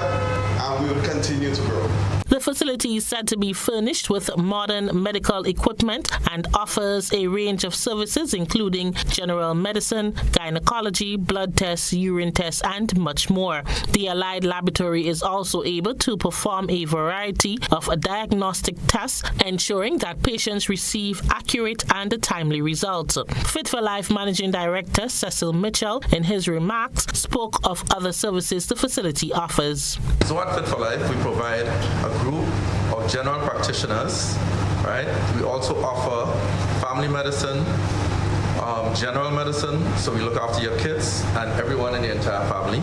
and we will continue to grow. The facility is said to be furnished with modern medical equipment and offers a range of services including general medicine, gynecology, blood tests, urine tests, and much more. The Allied Laboratory is also able to perform a variety of diagnostic tests, ensuring that patients receive accurate and timely results. Fit for Life Managing Director Cecil Mitchell, in his remarks, spoke of other services the facility offers. So at Fit for Life, we provide a group of general practitioners, right? We also offer family medicine, general medicine, so we look after your kids and everyone in the entire family.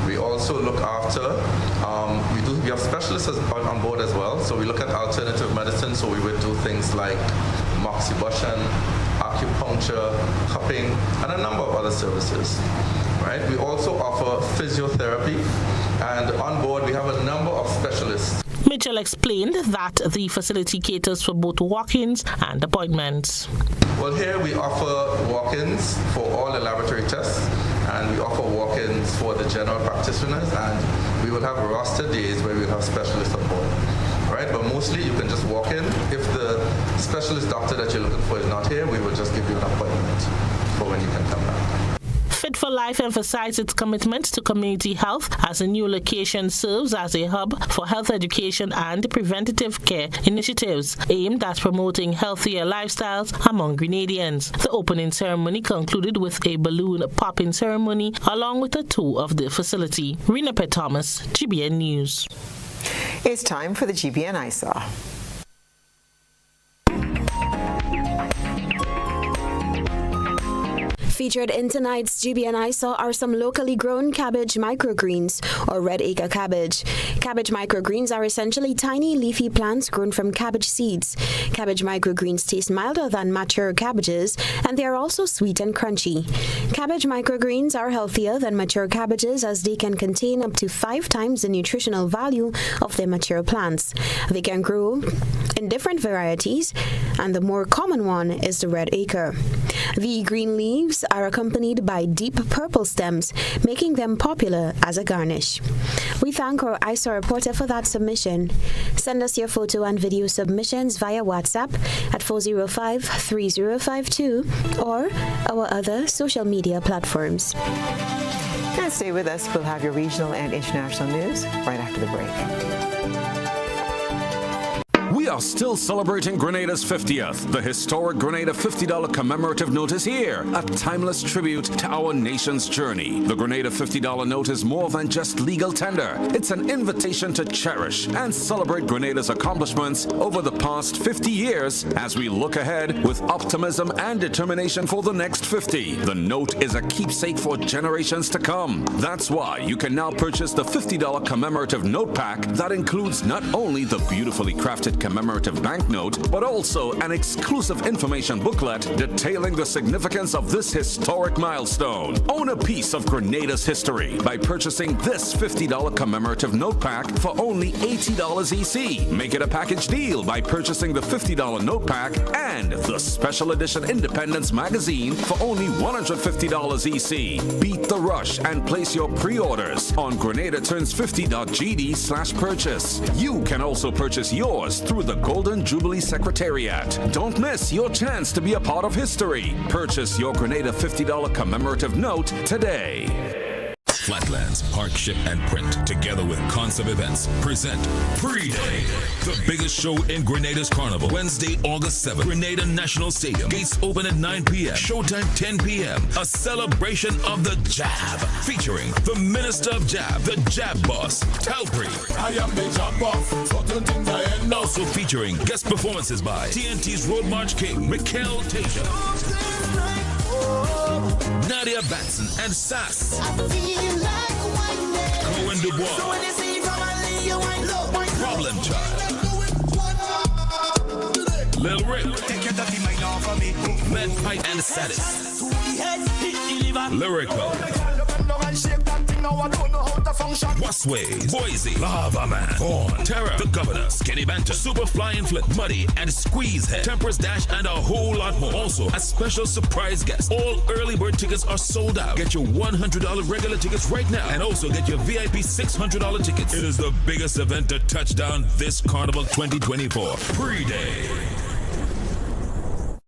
We also look after, we have specialists on board as well, so we look at alternative medicine, so we would do things like moxibustion, acupuncture, cupping, and a number of other services. Right? We also offer physiotherapy, and on board we have a number of specialists. Mitchell explained that the facility caters for both walk-ins and appointments. Well, here we offer walk-ins for all the laboratory tests, and we offer walk-ins for the general practitioners, and we will have roster days where we will have specialists on board. Right? But mostly you can just walk in. If the specialist doctor that you're looking for is not here, we will just give you an appointment for when you can come back. Fit for Life emphasized its commitment to community health as the new location serves as a hub for health education and preventative care initiatives aimed at promoting healthier lifestyles among Grenadians. The opening ceremony concluded with a balloon popping ceremony along with a tour of the facility. Rena P. Thomas, GBN News. It's time for the GBN I Saw. Featured in tonight's GBN I Saw are some locally grown cabbage microgreens, or red acre cabbage. Cabbage microgreens are essentially tiny leafy plants grown from cabbage seeds. Cabbage microgreens taste milder than mature cabbages, and they are also sweet and crunchy. Cabbage microgreens are healthier than mature cabbages as they can contain up to 5 times the nutritional value of their mature plants. They can grow in different varieties, and the more common one is the red acre. The green leaves are accompanied by deep purple stems, making them popular as a garnish. We thank our ISA reporter for that submission. Send us your photo and video submissions via WhatsApp at 405-3052 or our other social media platforms. And stay with us. We'll have your regional and international news right after the break. We are still celebrating Grenada's 50th. The historic Grenada $50 commemorative note is here, a timeless tribute to our nation's journey. The Grenada $50 note is more than just legal tender. It's an invitation to cherish and celebrate Grenada's accomplishments over the past 50 years as we look ahead with optimism and determination for the next 50. The note is a keepsake for generations to come. That's why you can now purchase the $50 commemorative note pack that includes not only the beautifully crafted commemorative banknote, but also an exclusive information booklet detailing the significance of this historic milestone. Own a piece of Grenada's history by purchasing this $50 commemorative note pack for only $80 EC. Make it a package deal by purchasing the $50 note pack and the special edition Independence magazine for only $150 EC. Beat the rush and place your pre-orders on GrenadaTurns50.gd/purchase. You can also purchase yours through the Golden Jubilee Secretariat. Don't miss your chance to be a part of history. Purchase your Grenada $50 commemorative note today. Flatlands, Park, Ship, and Print, together with Concept Events, present Pre-Day, the biggest show in Grenada's Carnival. Wednesday, August 7th, Grenada National Stadium. Gates open at 9 p.m. Showtime 10 p.m. A celebration of the Jab, featuring the Minister of Jab, the Jab Boss, Talpri. I am the Jab Boss. Certain things I end up. Also featuring guest performances by TNT's Road March King, Mikhail Tasia, Nadia Batson, and Sass. Cohen Dubois, Problem Child, Lil Rick, Lead Pipe and Status, Lyrical, Wasways, Boise, Lava Man, Corn, Terror, The Governor, Skinny Banter, Super Fly and Flip, Muddy and Squeezehead, Temperance Dash, and a whole lot more. Also, a special surprise guest. All early bird tickets are sold out. Get your $100 regular tickets right now, and also get your VIP $600 tickets. It is the biggest event to touch down this Carnival 2024. Pre-Day.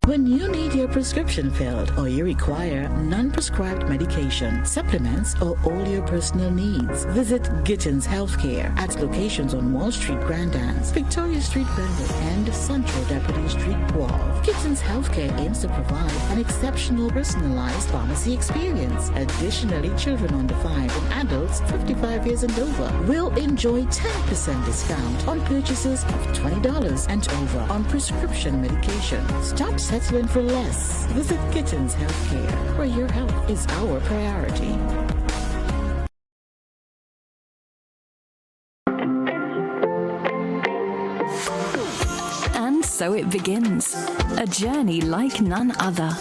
When you need your prescription filled or you require non-prescribed medication, supplements, or all your personal needs, visit Gittins Healthcare at locations on Wall Street, Grand Anse, Victoria Street, Brentwood, and Central Deputy Street, Wharf. Gittins Healthcare aims to provide an exceptional personalized pharmacy experience. Additionally, children under 5 and adults 55 years and over will enjoy 10% discount on purchases of $20 and over on prescription medication. Stop settling for less. Visit Gittins Healthcare, where your health is our priority. And so it begins. A journey like none other.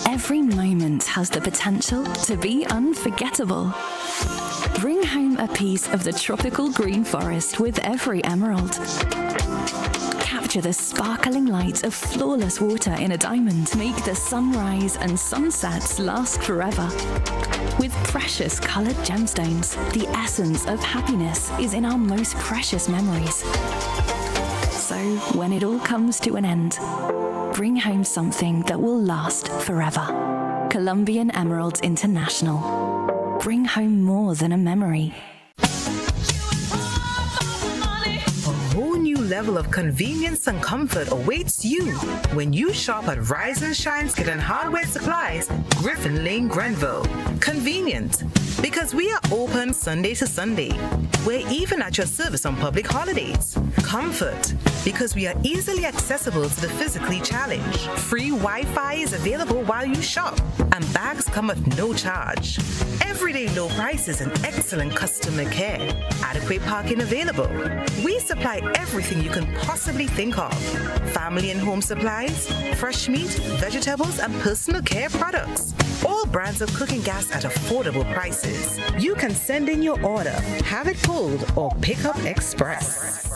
Every moment has the potential to be unforgettable. Bring home a piece of the tropical green forest with every emerald. Capture the sparkling light of flawless water in a diamond. Make the sunrise and sunsets last forever. With precious colored gemstones, the essence of happiness is in our most precious memories. So when it all comes to an end, bring home something that will last forever. Colombian Emeralds International. Bring home more than a memory. Level of convenience and comfort awaits you when you shop at Rise and Shine Skid and Hardware Supplies, Griffin Lane, Grenville. Convenient, because we are open Sunday to Sunday. We're even at your service on public holidays. Comfort, because we are easily accessible to the physically challenged. Free Wi-Fi is available while you shop, and bags come at no charge. Everyday low prices and excellent customer care. Adequate parking available. We supply everything you can possibly think of. Family and home supplies, fresh meat, vegetables, and personal care products. All brands of cooking gas at affordable prices. You can send in your order, have it pulled, or pick up express.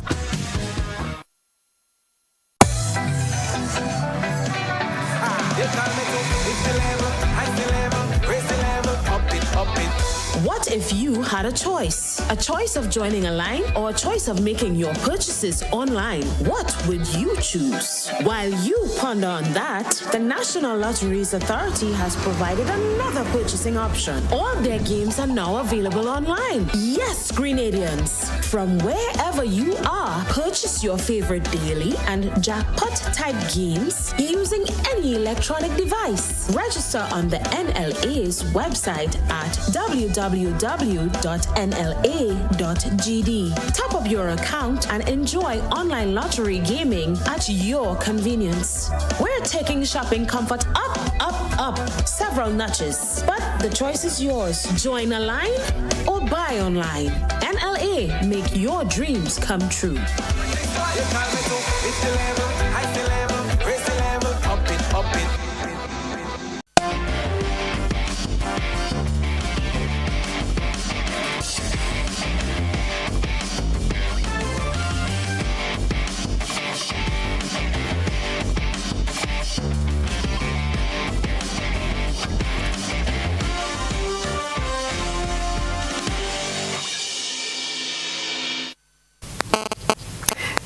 What if you had a choice? A choice of joining a line or a choice of making your purchases online? What would you choose? While you ponder on that, the National Lotteries Authority has provided another purchasing option. All their games are now available online. Yes, Grenadians, from wherever you are, purchase your favorite daily and jackpot type games using any electronic device. Register on the NLA's website at www.nla.gd. Top up your account and enjoy online lottery gaming at your convenience. We're taking shopping comfort up several notches, but the choice is yours. Join a line or buy online. NLA, make your dreams come true.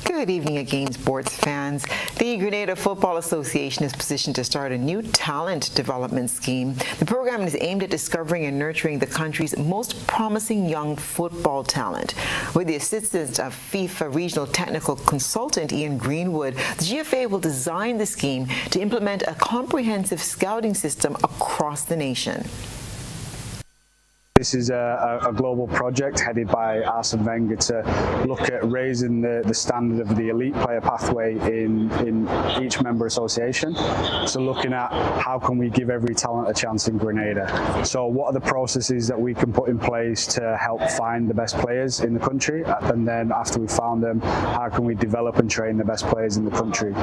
Good Good evening again, sports fans. The Grenada Football Association is positioned to start a new talent development scheme. The program is aimed at discovering and nurturing the country's most promising young football talent. With the assistance of FIFA Regional Technical Consultant Ian Greenwood, the GFA will design the scheme to implement a comprehensive scouting system across the nation. This is a global project headed by Arsene Wenger to look at raising the standard of the elite player pathway in each member association. So looking at how can we give every talent a chance in Grenada. So what are the processes that we can put in place to help find the best players in the country, and then after we found them, how can we develop and train the best players in the country.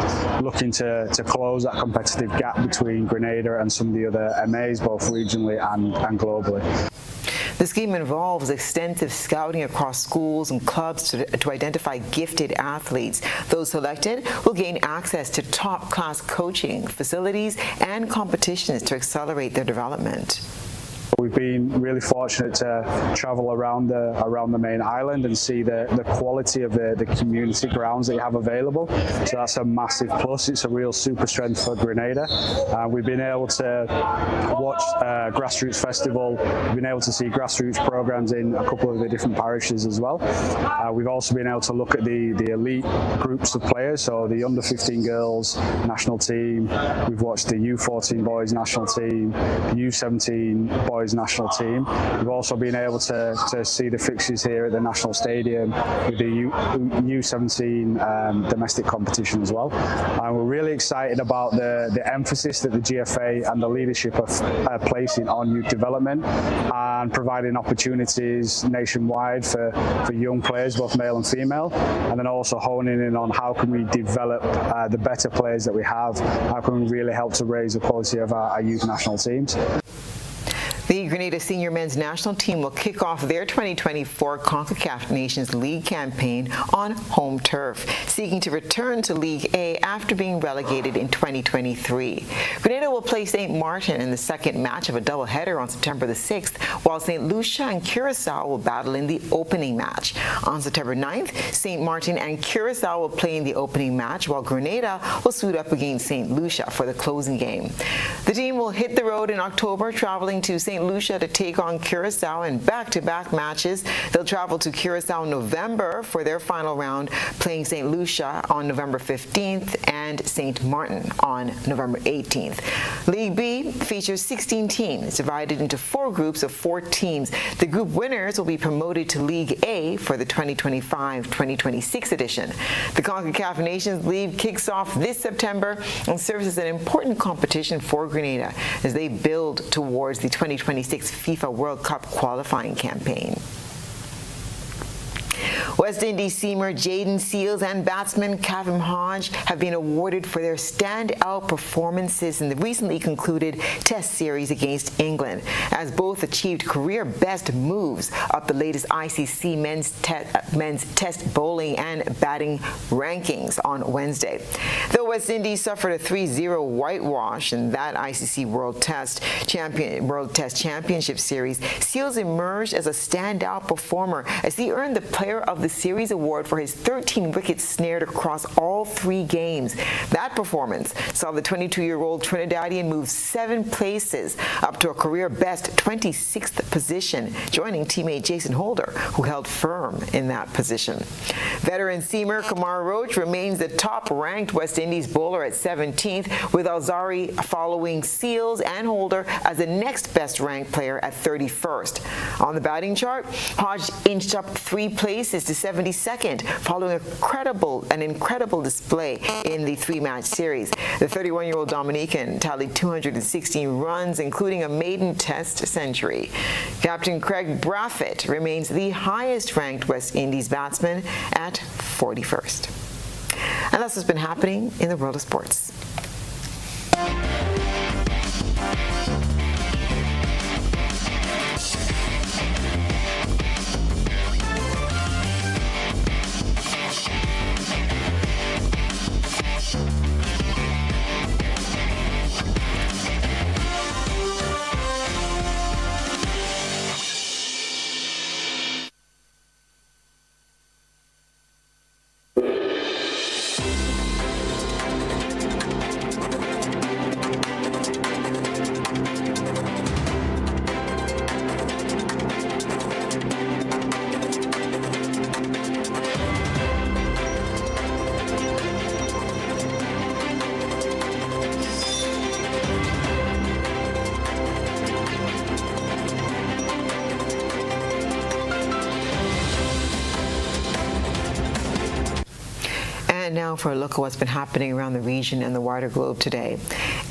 Looking to close that competitive gap between Grenada and some of the other MAs, both regionally and globally. The scheme involves extensive scouting across schools and clubs to identify gifted athletes. Those selected will gain access to top-class coaching, facilities, and competitions to accelerate their development. We've been really fortunate to travel around the main island and see the quality of the community grounds that you have available. So that's a massive plus. It's a real super strength for Grenada. We've been able to watch Grassroots Festival. We've been able to see grassroots programs in a couple of the different parishes as well. We've also been able to look at the elite groups of players, so the under 15 girls national team. We've watched the U14 boys national team, the U17 boys national team. We've also been able to see the fixtures here at the National Stadium with the U17 domestic competition as well. And we're really excited about the emphasis that the GFA and the leadership are placing on youth development and providing opportunities nationwide for young players, both male and female, and then also honing in on how can we develop the better players that we have, how can we really help to raise the quality of our youth national teams. The Grenada Senior Men's National Team will kick off their 2024 CONCACAF Nations League campaign on home turf, seeking to return to League A after being relegated in 2023. Grenada will play St. Martin in the second match of a doubleheader on September the 6th, while St. Lucia and Curaçao will battle in the opening match. On September 9th, St. Martin and Curaçao will play in the opening match, while Grenada will suit up against St. Lucia for the closing game. The team will hit the road in October, traveling to St. Lucia to take on Curaçao in back-to-back matches. They'll travel to Curaçao in November for their final round, playing St. Lucia on November 15th and St. Martin on November 18th. League B features 16 teams divided into 4 groups of 4 teams. The group winners will be promoted to League A for the 2025-2026 edition. The CONCACAF Nations League kicks off this September and serves as an important competition for Grenada as they build towards the 2026 FIFA World Cup qualifying campaign. West Indies seamer Jaden Seals and batsman Kavem Hodge have been awarded for their standout performances in the recently concluded Test series against England, as both achieved career best moves up the latest ICC men's Test bowling and batting rankings on Wednesday. Though West Indies suffered a 3-0 whitewash in that ICC World Test Championship series, Seals emerged as a standout performer as he earned the Player of the Series award for his 13 wickets snared across all 3 games. That performance saw the 22-year-old Trinidadian move 7 places up to a career best 26th position, joining teammate Jason Holder, who held firm in that position. Veteran seamer Kamar Roach remains the top-ranked West Indies bowler at 17th, with Alzari following Seals and Holder as the next best-ranked player at 31st. On the batting chart, Hodge inched up 3 places to 72nd, following an incredible display in the 3-match series. The 31-year-old Dominican tallied 216 runs, including a maiden Test century. Captain Craig Braffett remains the highest-ranked West Indies batsman at 41st. And that's what's been happening in the world of sports. now for a look at what's been happening around the region and the wider globe today.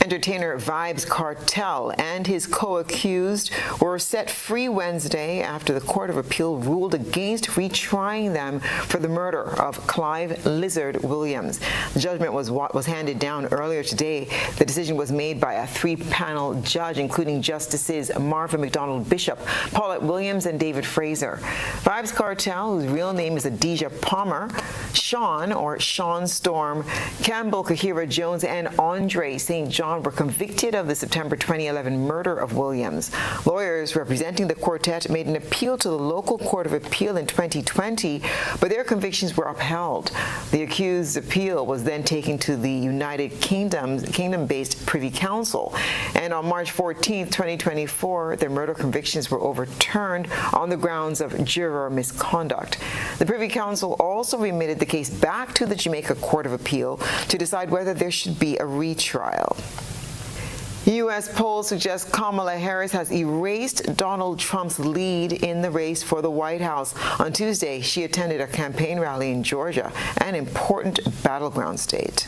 Entertainer Vybz Kartel and his co-accused were set free Wednesday after the Court of Appeal ruled against retrying them for the murder of Clive Lizard Williams. The judgment was handed down earlier today. The decision was made by a 3-panel judge, including Justices Marvin McDonald Bishop, Paulette Williams, and David Fraser. Vybz Kartel, whose real name is Adijah Palmer, Sean Storm, Campbell Kahira Jones, and Andre St. John were convicted of the September 2011 murder of Williams. Lawyers representing the quartet made an appeal to the local Court of Appeal in 2020, but their convictions were upheld. The accused's appeal was then taken to the United Kingdom-based Privy Council, and on March 14, 2024, their murder convictions were overturned on the grounds of juror misconduct. The Privy Council also remitted the case back to the Jamaica Court of Appeal to decide whether there should be a retrial. U.S. polls suggest Kamala Harris has erased Donald Trump's lead in the race for the White House. On Tuesday, she attended a campaign rally in Georgia, an important battleground state.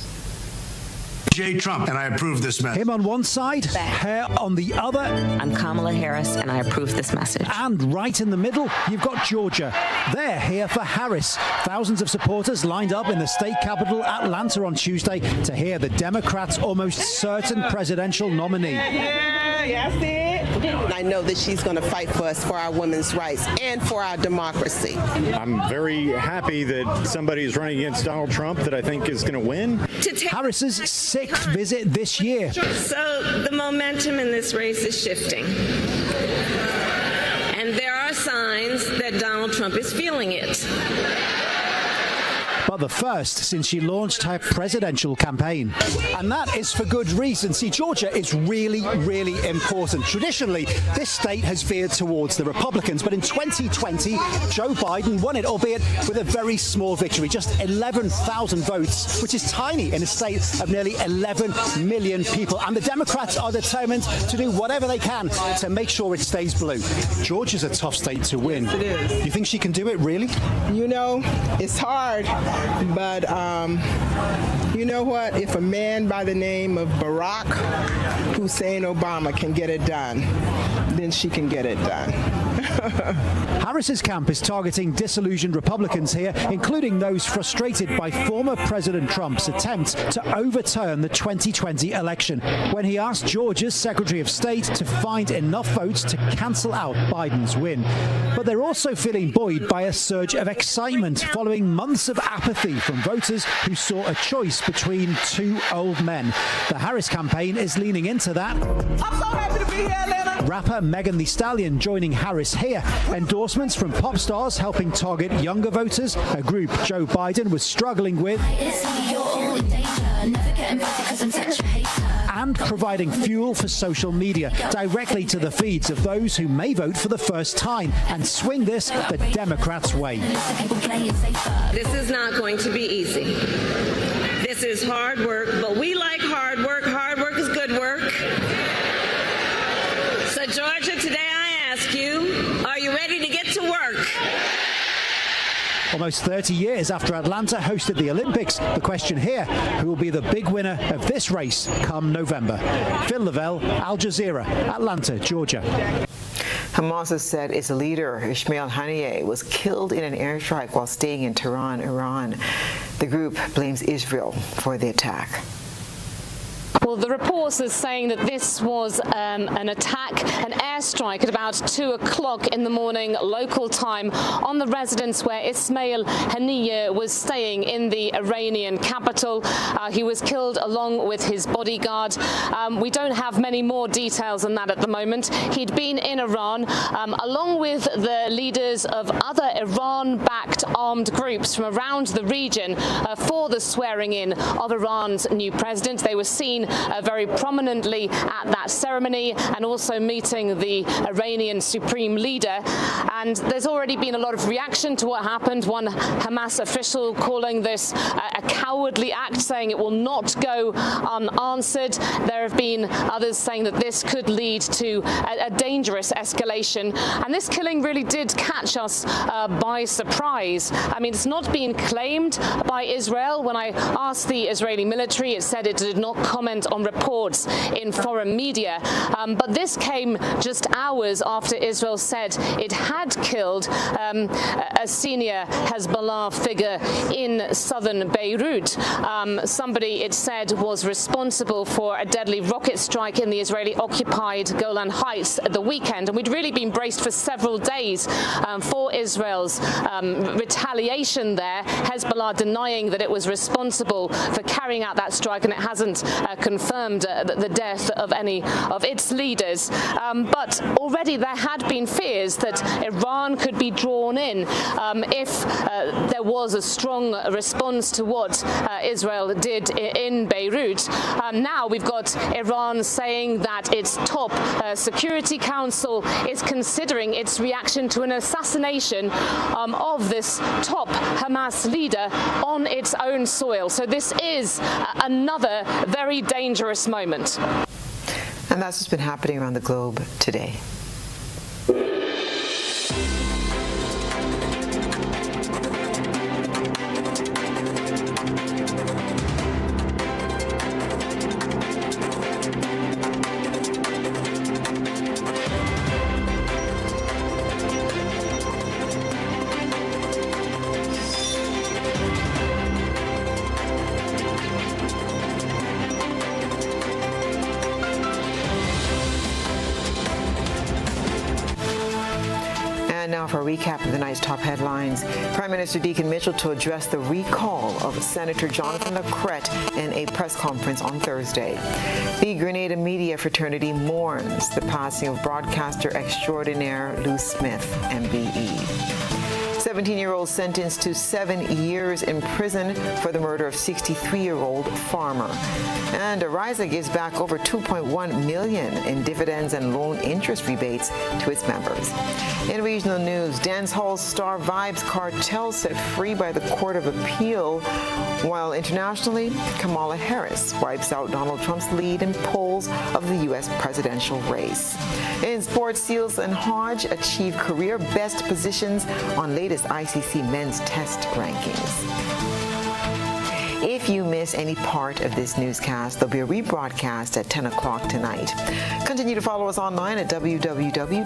Trump, and I approve this message. Him on one side, her on the other. I'm Kamala Harris, and I approve this message. And right in the middle, you've got Georgia. They're here for Harris. Thousands of supporters lined up in the state capital, Atlanta, on Tuesday to hear the Democrats' almost certain presidential nominee. I know that she's going to fight for us, for our women's rights, and for our democracy. I'm very happy that somebody is running against Donald Trump that I think is going to win. Harris's 6th visit this year. So the momentum in this race is shifting. And there are signs that Donald Trump is feeling it. But the first since she launched her presidential campaign. And that is for good reason. See, Georgia is really, really important. Traditionally, this state has veered towards the Republicans, but in 2020, Joe Biden won it, albeit with a very small victory, just 11,000 votes, which is tiny in a state of nearly 11 million people. And the Democrats are determined to do whatever they can to make sure it stays blue. Georgia's a tough state to win. Yes, it is. You think she can do it, really? You know, it's hard. But you know what? If a man by the name of Barack Hussein Obama can get it done, then she can get it done. Harris's camp is targeting disillusioned Republicans here, including those frustrated by former President Trump's attempt to overturn the 2020 election, when he asked Georgia's Secretary of State to find enough votes to cancel out Biden's win. But they're also feeling buoyed by a surge of excitement following months of apathy from voters who saw a choice between two old men. The Harris campaign is leaning into that. I'm so happy to be here, Atlanta. Rapper Megan Thee Stallion joining Harris here. Endorsements from pop stars helping target younger voters, a group Joe Biden was struggling with. And providing fuel for social media directly to the feeds of those who may vote for the first time and swing this the Democrats' way. This is not going to be easy. This is hard work, but we like hard work. Hard work is good work. So, Georgia, today I ask you, are you ready to get to work? Almost 30 years after Atlanta hosted the Olympics, the question here, who will be the big winner of this race come November? Phil Lavelle, Al Jazeera, Atlanta, Georgia. Hamas has said its leader, Ismail Haniyeh, was killed in an airstrike while staying in Tehran, Iran. The group blames Israel for the attack. Well, the reports are saying that this was an attack, an airstrike at about 2 o'clock in the morning local time on the residence where Ismail Haniyeh was staying in the Iranian capital. He was killed along with his bodyguard. We don't have many more details than that at the moment. He'd been in Iran along with the leaders of other Iran-backed armed groups from around the region for the swearing in of Iran's new president. They were seen very prominently at that ceremony and also meeting the Iranian supreme leader. And there's already been a lot of reaction to what happened. One Hamas official calling this a cowardly act, saying it will not go unanswered. There have been others saying that this could lead to a dangerous escalation. And this killing really did catch catch us by surprise. I mean, it's not been claimed by Israel. When I asked the Israeli military, it said it did not comment on reports in foreign media. But this came just hours after Israel said it had killed a senior Hezbollah figure in southern Beirut. Somebody, it said, was responsible for a deadly rocket strike in the Israeli-occupied Golan Heights at the weekend. And we'd really been braced for several days for Israel's retaliation there. Hezbollah denying that it was responsible for carrying out that strike, and it hasn't confirmed the death of any of its leaders. But already there had been fears that Iran could be drawn in if there was a strong response to what Israel did in Beirut. Now we've got Iran saying that its top Security Council is considering its reaction to an assassination of this top Hamas leader on its own soil. So this is another very dangerous moment. And that's what's been happening around the globe today. And now for a recap of the night's top headlines. Prime Minister Deacon Mitchell to address the recall of Senator Jonathan Lacrette in a press conference on Thursday. The Grenada media fraternity mourns the passing of broadcaster extraordinaire Lou Smith, MBE. 17-year-old sentenced to 7 years in prison for the murder of 63-year-old farmer. And Ariza gives back over $2.1 million in dividends and loan interest rebates to its members. In regional news, dance hall star Vibes Cartel set free by the Court of Appeal, while internationally, Kamala Harris wipes out Donald Trump's lead in polls of the U.S. presidential race. In sports, Seals and Hodge achieve career best positions on latest ICC men's test rankings. If you miss any part of this newscast, there'll be a rebroadcast at 10 o'clock tonight. Continue to follow us online at www.gbn.gd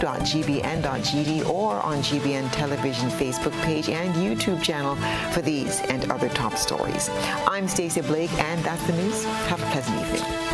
or on GBN Television Facebook page and YouTube channel for these and other top stories. I'm Stasia Blake, and that's the news. Have a pleasant evening.